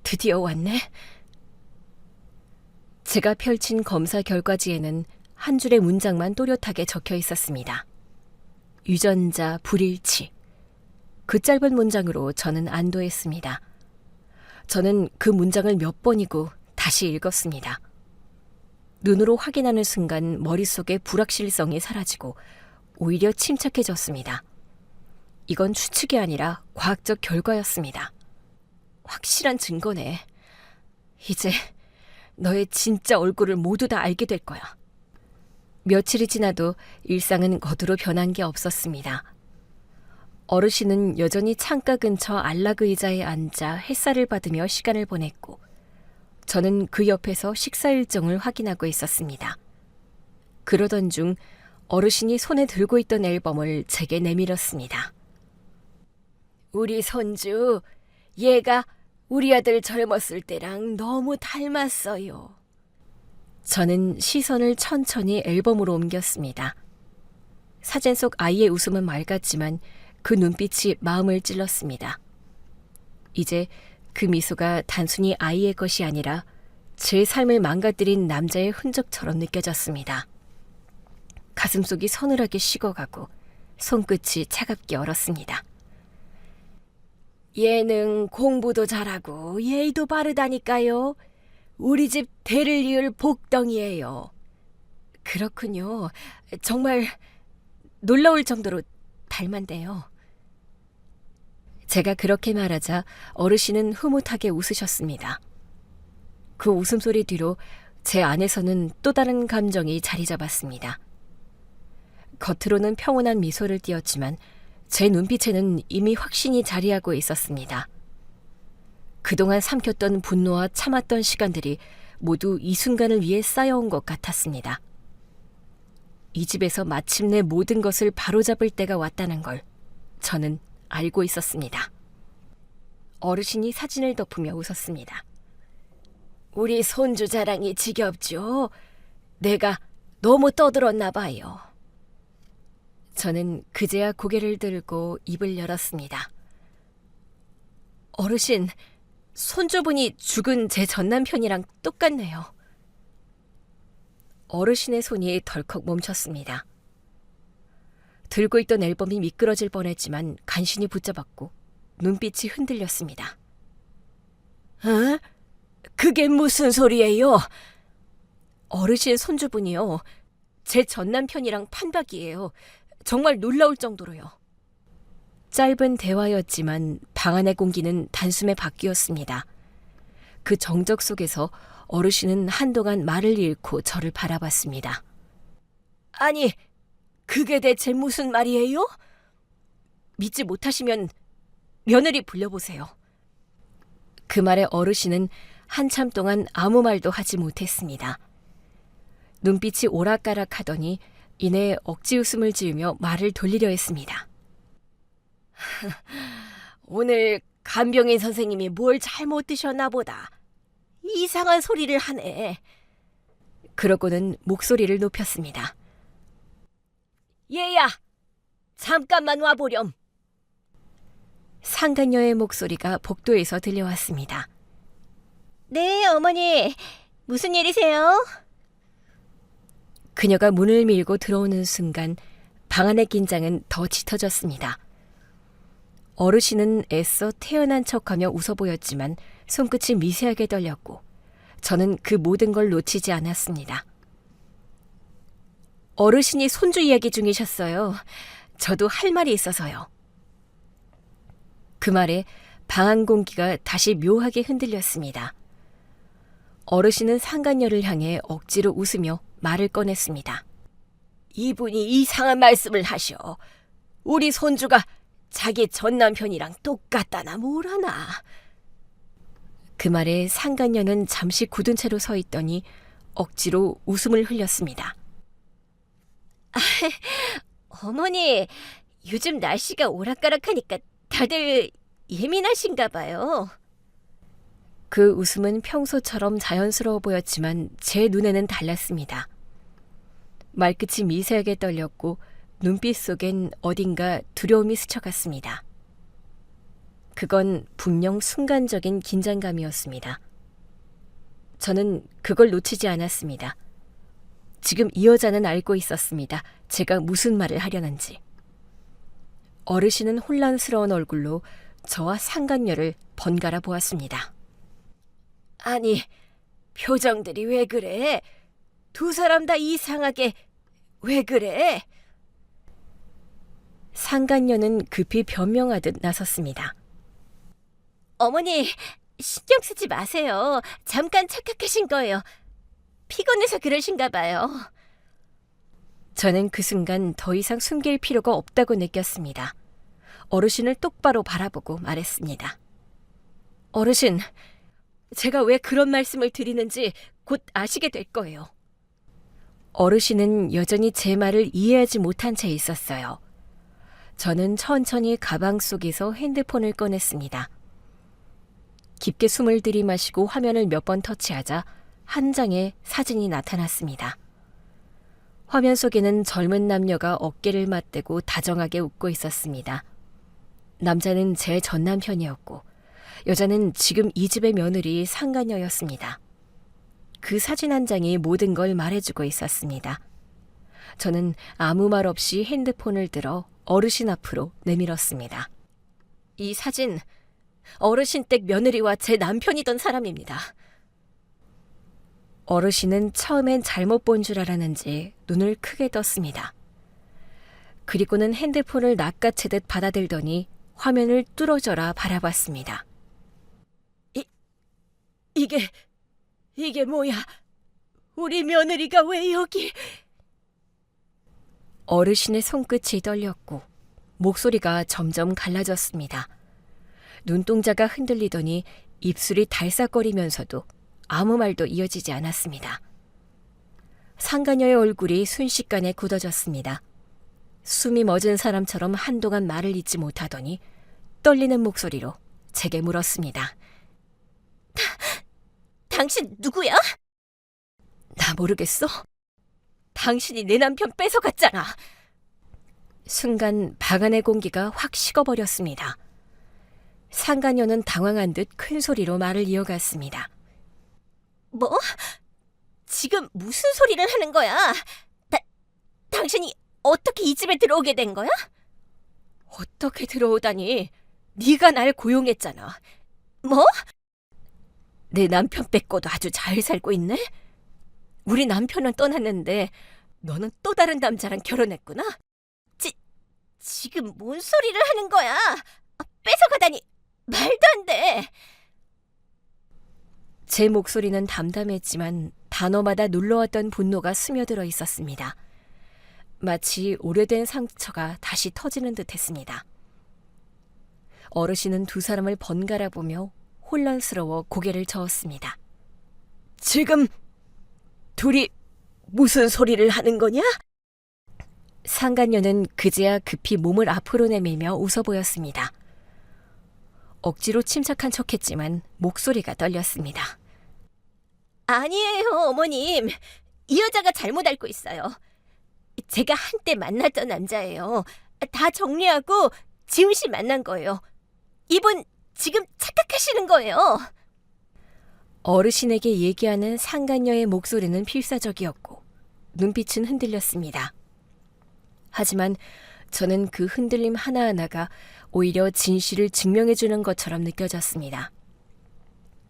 드디어 왔네. 제가 펼친 검사 결과지에는 한 줄의 문장만 또렷하게 적혀 있었습니다. 유전자 불일치. 그 짧은 문장으로 저는 안도했습니다. 저는 그 문장을 몇 번이고 다시 읽었습니다. 눈으로 확인하는 순간 머릿속의 불확실성이 사라지고 오히려 침착해졌습니다. 이건 추측이 아니라 과학적 결과였습니다. 확실한 증거네. 이제 너의 진짜 얼굴을 모두 다 알게 될 거야. 며칠이 지나도 일상은 거두로 변한 게 없었습니다. 어르신은 여전히 창가 근처 안락 의자에 앉아 햇살을 받으며 시간을 보냈고 저는 그 옆에서 식사 일정을 확인하고 있었습니다. 그러던 중 어르신이 손에 들고 있던 앨범을 제게 내밀었습니다. 우리 손주, 얘가 우리 아들 젊었을 때랑 너무 닮았어요. 저는 시선을 천천히 앨범으로 옮겼습니다. 사진 속 아이의 웃음은 맑았지만 그 눈빛이 마음을 찔렀습니다. 이제 그 미소가 단순히 아이의 것이 아니라 제 삶을 망가뜨린 남자의 흔적처럼 느껴졌습니다. 가슴속이 서늘하게 식어가고 손끝이 차갑게 얼었습니다. 얘는 공부도 잘하고 예의도 바르다니까요. 우리 집 대를 이을 복덩이에요. 그렇군요. 정말 놀라울 정도로 닮았네요. 제가 그렇게 말하자 어르신은 흐뭇하게 웃으셨습니다. 그 웃음소리 뒤로 제 안에서는 또 다른 감정이 자리 잡았습니다. 겉으로는 평온한 미소를 띄었지만 제 눈빛에는 이미 확신이 자리하고 있었습니다. 그동안 삼켰던 분노와 참았던 시간들이 모두 이 순간을 위해 쌓여온 것 같았습니다. 이 집에서 마침내 모든 것을 바로잡을 때가 왔다는 걸 저는 알고 있었습니다. 어르신이 사진을 덮으며 웃었습니다. 우리 손주 자랑이 지겹죠? 내가 너무 떠들었나 봐요. 저는 그제야 고개를 들고 입을 열었습니다. 어르신, 손주분이 죽은 제 전남편이랑 똑같네요. 어르신의 손이 덜컥 멈췄습니다. 들고 있던 앨범이 미끄러질 뻔했지만 간신히 붙잡았고 눈빛이 흔들렸습니다. 어? 그게 무슨 소리예요? 어르신 손주분이요. 제 전남편이랑 판박이에요. 정말 놀라울 정도로요. 짧은 대화였지만 방 안의 공기는 단숨에 바뀌었습니다. 그 정적 속에서 어르신은 한동안 말을 잃고 저를 바라봤습니다. 아니, 그게 대체 무슨 말이에요? 믿지 못하시면 며느리 불러보세요. 그 말에 어르신은 한참 동안 아무 말도 하지 못했습니다. 눈빛이 오락가락하더니 이내 억지 웃음을 지으며 말을 돌리려 했습니다. 오늘 간병인 선생님이 뭘 잘못 드셨나 보다. 이상한 소리를 하네. 그러고는 목소리를 높였습니다. 얘야, 잠깐만 와보렴. 상간녀의 목소리가 복도에서 들려왔습니다. 네, 어머니. 무슨 일이세요? 그녀가 문을 밀고 들어오는 순간 방 안의 긴장은 더 짙어졌습니다. 어르신은 애써 태연한 척하며 웃어 보였지만 손끝이 미세하게 떨렸고 저는 그 모든 걸 놓치지 않았습니다. 어르신이 손주 이야기 중이셨어요. 저도 할 말이 있어서요. 그 말에 방 안 공기가 다시 묘하게 흔들렸습니다. 어르신은 상간녀를 향해 억지로 웃으며 말을 꺼냈습니다. 이분이 이상한 말씀을 하셔. 우리 손주가 자기 전 남편이랑 똑같다나 뭐라나. 그 말에 상간녀는 잠시 굳은 채로 서 있더니 억지로 웃음을 흘렸습니다. 어머니, 요즘 날씨가 오락가락하니까 다들 예민하신가 봐요. 그 웃음은 평소처럼 자연스러워 보였지만 제 눈에는 달랐습니다. 말끝이 미세하게 떨렸고 눈빛 속엔 어딘가 두려움이 스쳐갔습니다. 그건 분명 순간적인 긴장감이었습니다. 저는 그걸 놓치지 않았습니다. 지금 이 여자는 알고 있었습니다. 제가 무슨 말을 하려는지. 어르신은 혼란스러운 얼굴로 저와 상간녀를 번갈아 보았습니다. 아니, 표정들이 왜 그래? 두 사람 다 이상하게 왜 그래? 상간녀는 급히 변명하듯 나섰습니다. 어머니, 신경 쓰지 마세요. 잠깐 착각하신 거예요. 피곤해서 그러신가 봐요. 저는 그 순간 더 이상 숨길 필요가 없다고 느꼈습니다. 어르신을 똑바로 바라보고 말했습니다. 어르신, 제가 왜 그런 말씀을 드리는지 곧 아시게 될 거예요. 어르신은 여전히 제 말을 이해하지 못한 채 있었어요. 저는 천천히 가방 속에서 핸드폰을 꺼냈습니다. 깊게 숨을 들이마시고 화면을 몇 번 터치하자 한 장의 사진이 나타났습니다. 화면 속에는 젊은 남녀가 어깨를 맞대고 다정하게 웃고 있었습니다. 남자는 제 전 남편이었고 여자는 지금 이 집의 며느리 상간녀였습니다. 그 사진 한 장이 모든 걸 말해주고 있었습니다. 저는 아무 말 없이 핸드폰을 들어 어르신 앞으로 내밀었습니다. 이 사진, 어르신 댁 며느리와 제 남편이던 사람입니다. 어르신은 처음엔 잘못 본 줄 알았는지 눈을 크게 떴습니다. 그리고는 핸드폰을 낚아채듯 받아들더니 화면을 뚫어져라 바라봤습니다. 이게 뭐야? 우리 며느리가 왜 여기? 어르신의 손끝이 떨렸고 목소리가 점점 갈라졌습니다. 눈동자가 흔들리더니 입술이 달싹거리면서도 아무 말도 이어지지 않았습니다. 상간녀의 얼굴이 순식간에 굳어졌습니다. 숨이 멎은 사람처럼 한동안 말을 잇지 못하더니 떨리는 목소리로 제게 물었습니다. 당신 누구야? 나 모르겠어? 당신이 내 남편 뺏어갔잖아. 순간 방 안의 공기가 확 식어버렸습니다. 상간녀는 당황한 듯 큰 소리로 말을 이어갔습니다. 뭐? 지금 무슨 소리를 하는 거야? 당신이 어떻게 이 집에 들어오게 된 거야? 어떻게 들어오다니? 네가 날 고용했잖아. 뭐? 내 남편 뺏고도 아주 잘 살고 있네? 우리 남편은 떠났는데 너는 또 다른 남자랑 결혼했구나? 지금 뭔 소리를 하는 거야? 뺏어가다니 말도 안 돼. 제 목소리는 담담했지만 단어마다 눌러왔던 분노가 스며들어 있었습니다. 마치 오래된 상처가 다시 터지는 듯했습니다. 어르신은 두 사람을 번갈아 보며 혼란스러워 고개를 저었습니다. 지금 둘이 무슨 소리를 하는 거냐? 상간녀는 그제야 급히 몸을 앞으로 내밀며 웃어 보였습니다. 억지로 침착한 척했지만 목소리가 떨렸습니다. 아니에요, 어머님. 이 여자가 잘못 알고 있어요. 제가 한때 만났던 남자예요. 다 정리하고 지훈 씨 만난 거예요. 이분 지금 착각하시는 거예요. 어르신에게 얘기하는 상간녀의 목소리는 필사적이었고 눈빛은 흔들렸습니다. 하지만 저는 그 흔들림 하나하나가 오히려 진실을 증명해주는 것처럼 느껴졌습니다.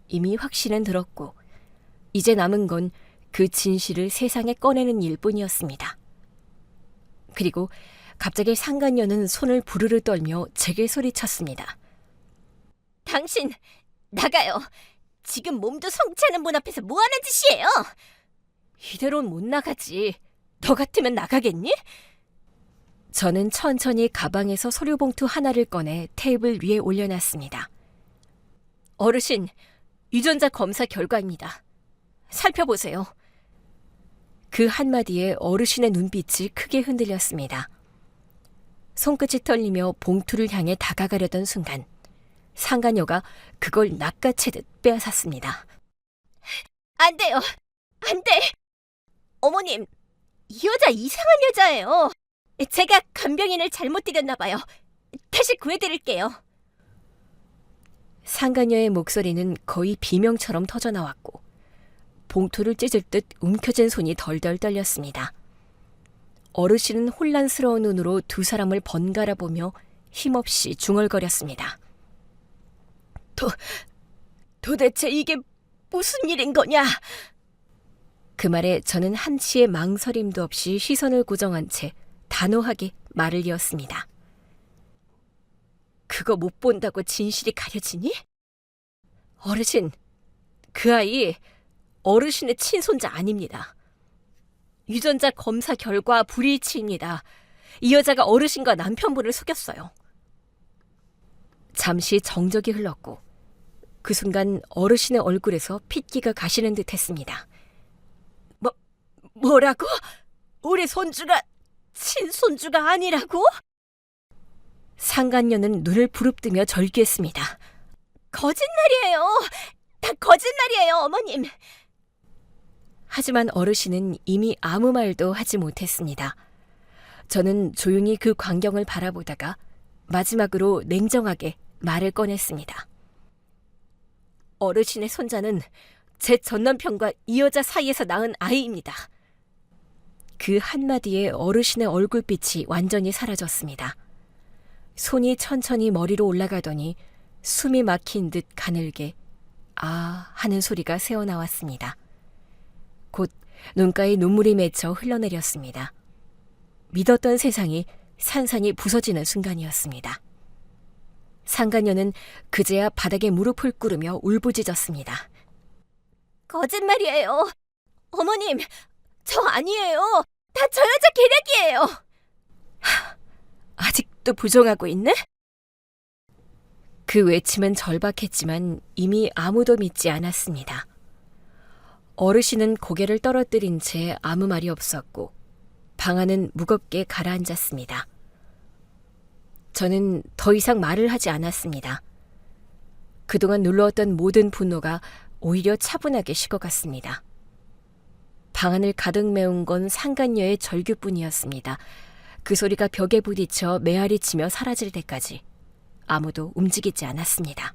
이미 확신은 들었고 이제 남은 건 그 진실을 세상에 꺼내는 일뿐이었습니다. 그리고 갑자기 상간녀는 손을 부르르 떨며 제게 소리쳤습니다. 당신 나가요. 지금 몸도 성치 않은 분 앞에서 뭐 하는 짓이에요? 이대로는 못 나가지. 너 같으면 나가겠니? 저는 천천히 가방에서 서류봉투 하나를 꺼내 테이블 위에 올려놨습니다. 어르신, 유전자 검사 결과입니다. 살펴보세요. 그 한마디에 어르신의 눈빛이 크게 흔들렸습니다. 손끝이 떨리며 봉투를 향해 다가가려던 순간 상간녀가 그걸 낚아채듯 빼앗았습니다. 안 돼요. 안 돼. 어머님, 이 여자 이상한 여자예요. 제가 간병인을 잘못 들였나 봐요. 다시 구해드릴게요. 상간녀의 목소리는 거의 비명처럼 터져나왔고 봉투를 찢을 듯 움켜쥔 손이 덜덜 떨렸습니다. 어르신은 혼란스러운 눈으로 두 사람을 번갈아 보며 힘없이 중얼거렸습니다. 도대체 이게 무슨 일인 거냐? 그 말에 저는 한치의 망설임도 없이 시선을 고정한 채 단호하게 말을 이었습니다. 그거 못 본다고 진실이 가려지니? 어르신, 그 아이 어르신의 친손자 아닙니다. 유전자 검사 결과 불일치입니다. 이 여자가 어르신과 남편분을 속였어요. 잠시 정적이 흘렀고 그 순간 어르신의 얼굴에서 핏기가 가시는 듯 했습니다. 뭐라고? 우리 손주가 친손주가 아니라고? 상간녀는 눈을 부릅뜨며 절규했습니다. 거짓말이에요. 다 거짓말이에요, 어머님. 하지만 어르신은 이미 아무 말도 하지 못했습니다. 저는 조용히 그 광경을 바라보다가 마지막으로 냉정하게 말을 꺼냈습니다. 어르신의 손자는 제 전남편과 이 여자 사이에서 낳은 아이입니다. 그 한마디에 어르신의 얼굴빛이 완전히 사라졌습니다. 손이 천천히 머리로 올라가더니 숨이 막힌 듯 가늘게 아 하는 소리가 새어나왔습니다. 곧 눈가에 눈물이 맺혀 흘러내렸습니다. 믿었던 세상이 산산이 부서지는 순간이었습니다. 상간녀는 그제야 바닥에 무릎을 꿇으며 울부짖었습니다. 거짓말이에요. 어머님, 저 아니에요. 다 저 여자 계략이에요. 아직도 부정하고 있네? 그 외침은 절박했지만 이미 아무도 믿지 않았습니다. 어르신은 고개를 떨어뜨린 채 아무 말이 없었고 방 안은 무겁게 가라앉았습니다. 저는 더 이상 말을 하지 않았습니다. 그동안 눌러왔던 모든 분노가 오히려 차분하게 식어갔습니다. 방 안을 가득 메운 건 상간녀의 절규뿐이었습니다. 그 소리가 벽에 부딪혀 메아리 치며 사라질 때까지 아무도 움직이지 않았습니다.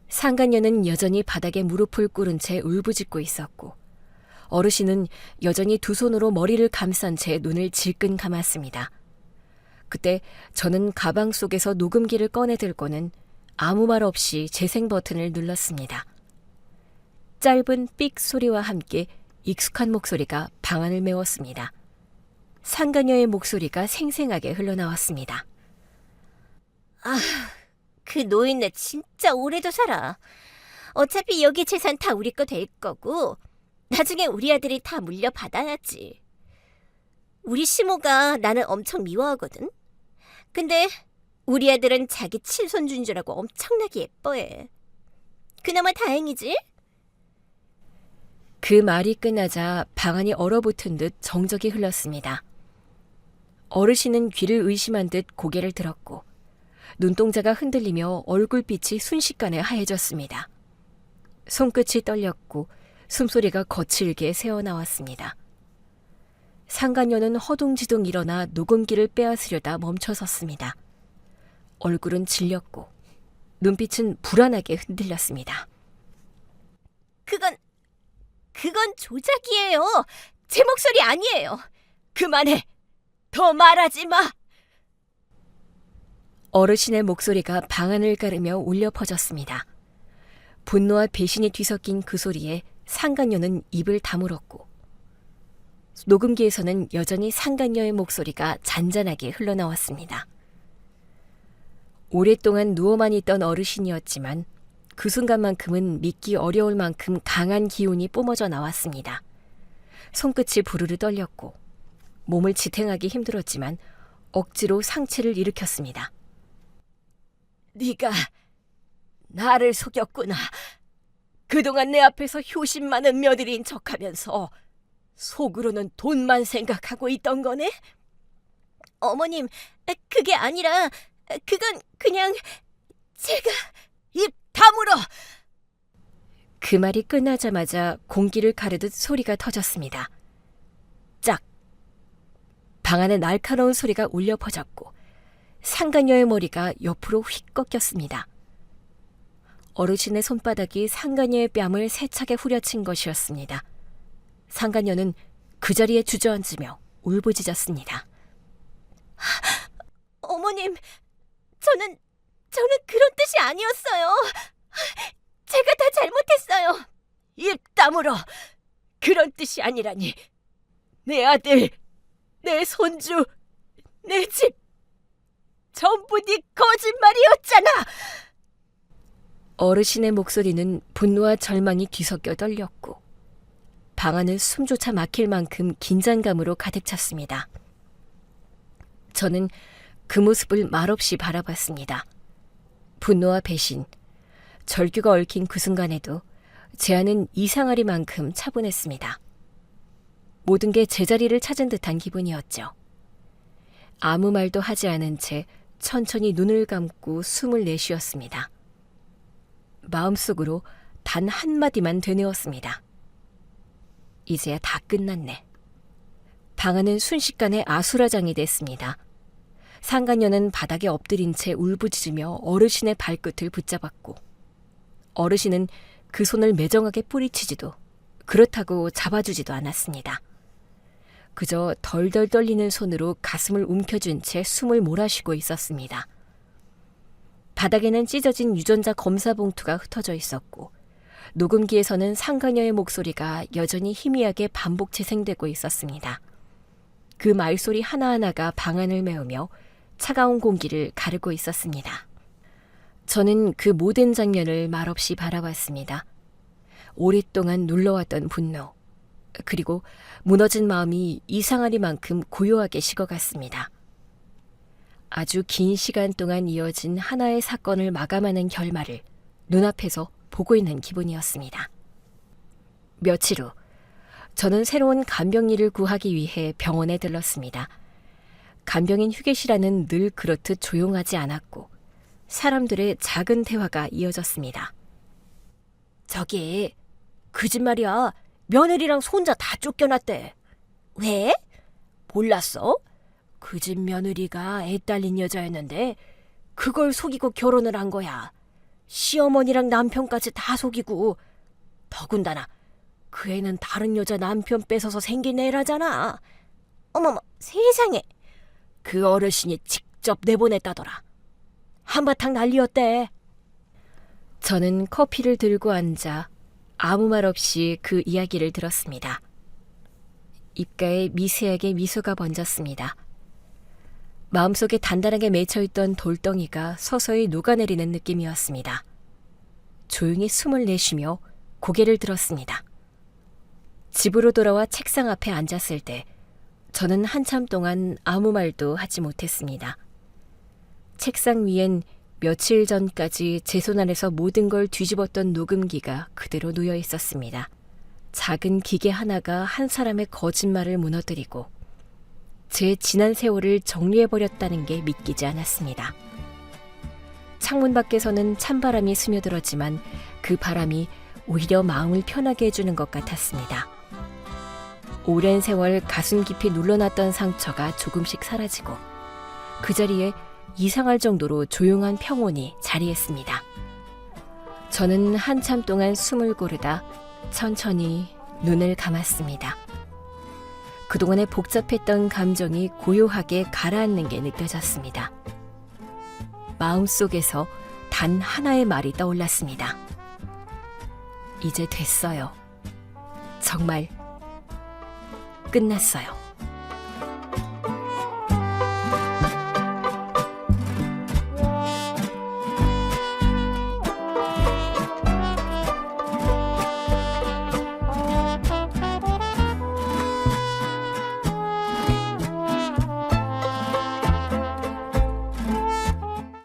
상간녀는 여전히 바닥에 무릎을 꿇은 채 울부짖고 있었고 어르신은 여전히 두 손으로 머리를 감싼 채 눈을 질끈 감았습니다. 그때 저는 가방 속에서 녹음기를 꺼내 들고는 아무 말 없이 재생 버튼을 눌렀습니다. 짧은 삑 소리와 함께 익숙한 목소리가 방 안을 메웠습니다. 상간녀의 목소리가 생생하게 흘러나왔습니다. 그 노인네 진짜 오래도 살아. 어차피 여기 재산 다 우리 거 될 거고 나중에 우리 아들이 다 물려받아야지. 우리 시모가 나는 엄청 미워하거든. 근데 우리 아들은 자기 친손주인 줄 알고 엄청나게 예뻐해. 그나마 다행이지? 그 말이 끝나자 방 안이 얼어붙은 듯 정적이 흘렀습니다. 어르신은 귀를 의심한 듯 고개를 들었고 눈동자가 흔들리며 얼굴빛이 순식간에 하얘졌습니다. 손끝이 떨렸고 숨소리가 거칠게 새어나왔습니다. 상간녀는 허둥지둥 일어나 녹음기를 빼앗으려다 멈춰섰습니다. 얼굴은 질렸고 눈빛은 불안하게 흔들렸습니다. 그건 조작이에요. 제 목소리 아니에요. 그만해. 더 말하지 마. 어르신의 목소리가 방안을 가르며 울려 퍼졌습니다. 분노와 배신이 뒤섞인 그 소리에 상간녀는 입을 다물었고 녹음기에서는 여전히 상간녀의 목소리가 잔잔하게 흘러나왔습니다. 오랫동안 누워만 있던 어르신이었지만 그 순간만큼은 믿기 어려울 만큼 강한 기운이 뿜어져 나왔습니다. 손끝이 부르르 떨렸고 몸을 지탱하기 힘들었지만 억지로 상체를 일으켰습니다. 네가 나를 속였구나. 그동안 내 앞에서 효심 많은 며느리인 척하면서 속으로는 돈만 생각하고 있던 거네? 어머님, 그게 아니라 그건 그냥 제가... 입 다물어! 그 말이 끝나자마자 공기를 가르듯 소리가 터졌습니다. 짝! 방 안에 날카로운 소리가 울려 퍼졌고 상간녀의 머리가 옆으로 휙 꺾였습니다. 어르신의 손바닥이 상간녀의 뺨을 세차게 후려친 것이었습니다. 상간녀는 그 자리에 주저앉으며 울부짖었습니다. 어머님, 저는 그런 뜻이 아니었어요. 제가 다 잘못했어요. 입 다물어. 그런 뜻이 아니라니. 내 아들, 내 손주, 내 집 전부 네 거짓말이었잖아. 어르신의 목소리는 분노와 절망이 뒤섞여 떨렸고 방 안은 숨조차 막힐 만큼 긴장감으로 가득 찼습니다. 저는 그 모습을 말없이 바라봤습니다. 분노와 배신, 절규가 얽힌 그 순간에도 제 안은 이상하리만큼 차분했습니다. 모든 게 제자리를 찾은 듯한 기분이었죠. 아무 말도 하지 않은 채 천천히 눈을 감고 숨을 내쉬었습니다. 마음속으로 단 한마디만 되뇌었습니다. 이제야 다 끝났네. 방 안은 순식간에 아수라장이 됐습니다. 상간녀는 바닥에 엎드린 채 울부짖으며 어르신의 발끝을 붙잡았고 어르신은 그 손을 매정하게 뿌리치지도 그렇다고 잡아주지도 않았습니다. 그저 덜덜 떨리는 손으로 가슴을 움켜쥔 채 숨을 몰아쉬고 있었습니다. 바닥에는 찢어진 유전자 검사 봉투가 흩어져 있었고 녹음기에서는 상간녀의 목소리가 여전히 희미하게 반복 재생되고 있었습니다. 그 말소리 하나하나가 방 안을 메우며 차가운 공기를 가르고 있었습니다. 저는 그 모든 장면을 말없이 바라봤습니다. 오랫동안 눌러왔던 분노, 그리고 무너진 마음이 이상하리만큼 고요하게 식어갔습니다. 아주 긴 시간 동안 이어진 하나의 사건을 마감하는 결말을 눈앞에서 보고 있는 기분이었습니다. 며칠 후, 저는 새로운 간병인을 구하기 위해 병원에 들렀습니다. 간병인 휴게실안은 늘 그렇듯 조용하지 않았고 사람들의 작은 대화가 이어졌습니다. 저기, 그 집 말이야. 며느리랑 손자 다 쫓겨났대. 왜? 몰랐어? 그 집 며느리가 애 딸린 여자였는데 그걸 속이고 결혼을 한 거야. 시어머니랑 남편까지 다 속이고. 더군다나 그 애는 다른 여자 남편 뺏어서 생긴 애라잖아. 어머머, 세상에. 그 어르신이 직접 내보냈다더라. 한바탕 난리였대. 저는 커피를 들고 앉아 아무 말 없이 그 이야기를 들었습니다. 입가에 미세하게 미소가 번졌습니다. 마음속에 단단하게 맺혀있던 돌덩이가 서서히 녹아내리는 느낌이었습니다. 조용히 숨을 내쉬며 고개를 들었습니다. 집으로 돌아와 책상 앞에 앉았을 때 저는 한참 동안 아무 말도 하지 못했습니다. 책상 위엔 며칠 전까지 제 손 안에서 모든 걸 뒤집었던 녹음기가 그대로 놓여 있었습니다. 작은 기계 하나가 한 사람의 거짓말을 무너뜨리고 제 지난 세월을 정리해버렸다는 게 믿기지 않았습니다. 창문 밖에서는 찬바람이 스며들었지만 그 바람이 오히려 마음을 편하게 해주는 것 같았습니다. 오랜 세월 가슴 깊이 눌러놨던 상처가 조금씩 사라지고 그 자리에 이상할 정도로 조용한 평온이 자리했습니다. 저는 한참 동안 숨을 고르다 천천히 눈을 감았습니다. 그동안의 복잡했던 감정이 고요하게 가라앉는 게 느껴졌습니다. 마음속에서 단 하나의 말이 떠올랐습니다. 이제 됐어요. 정말 끝났어요.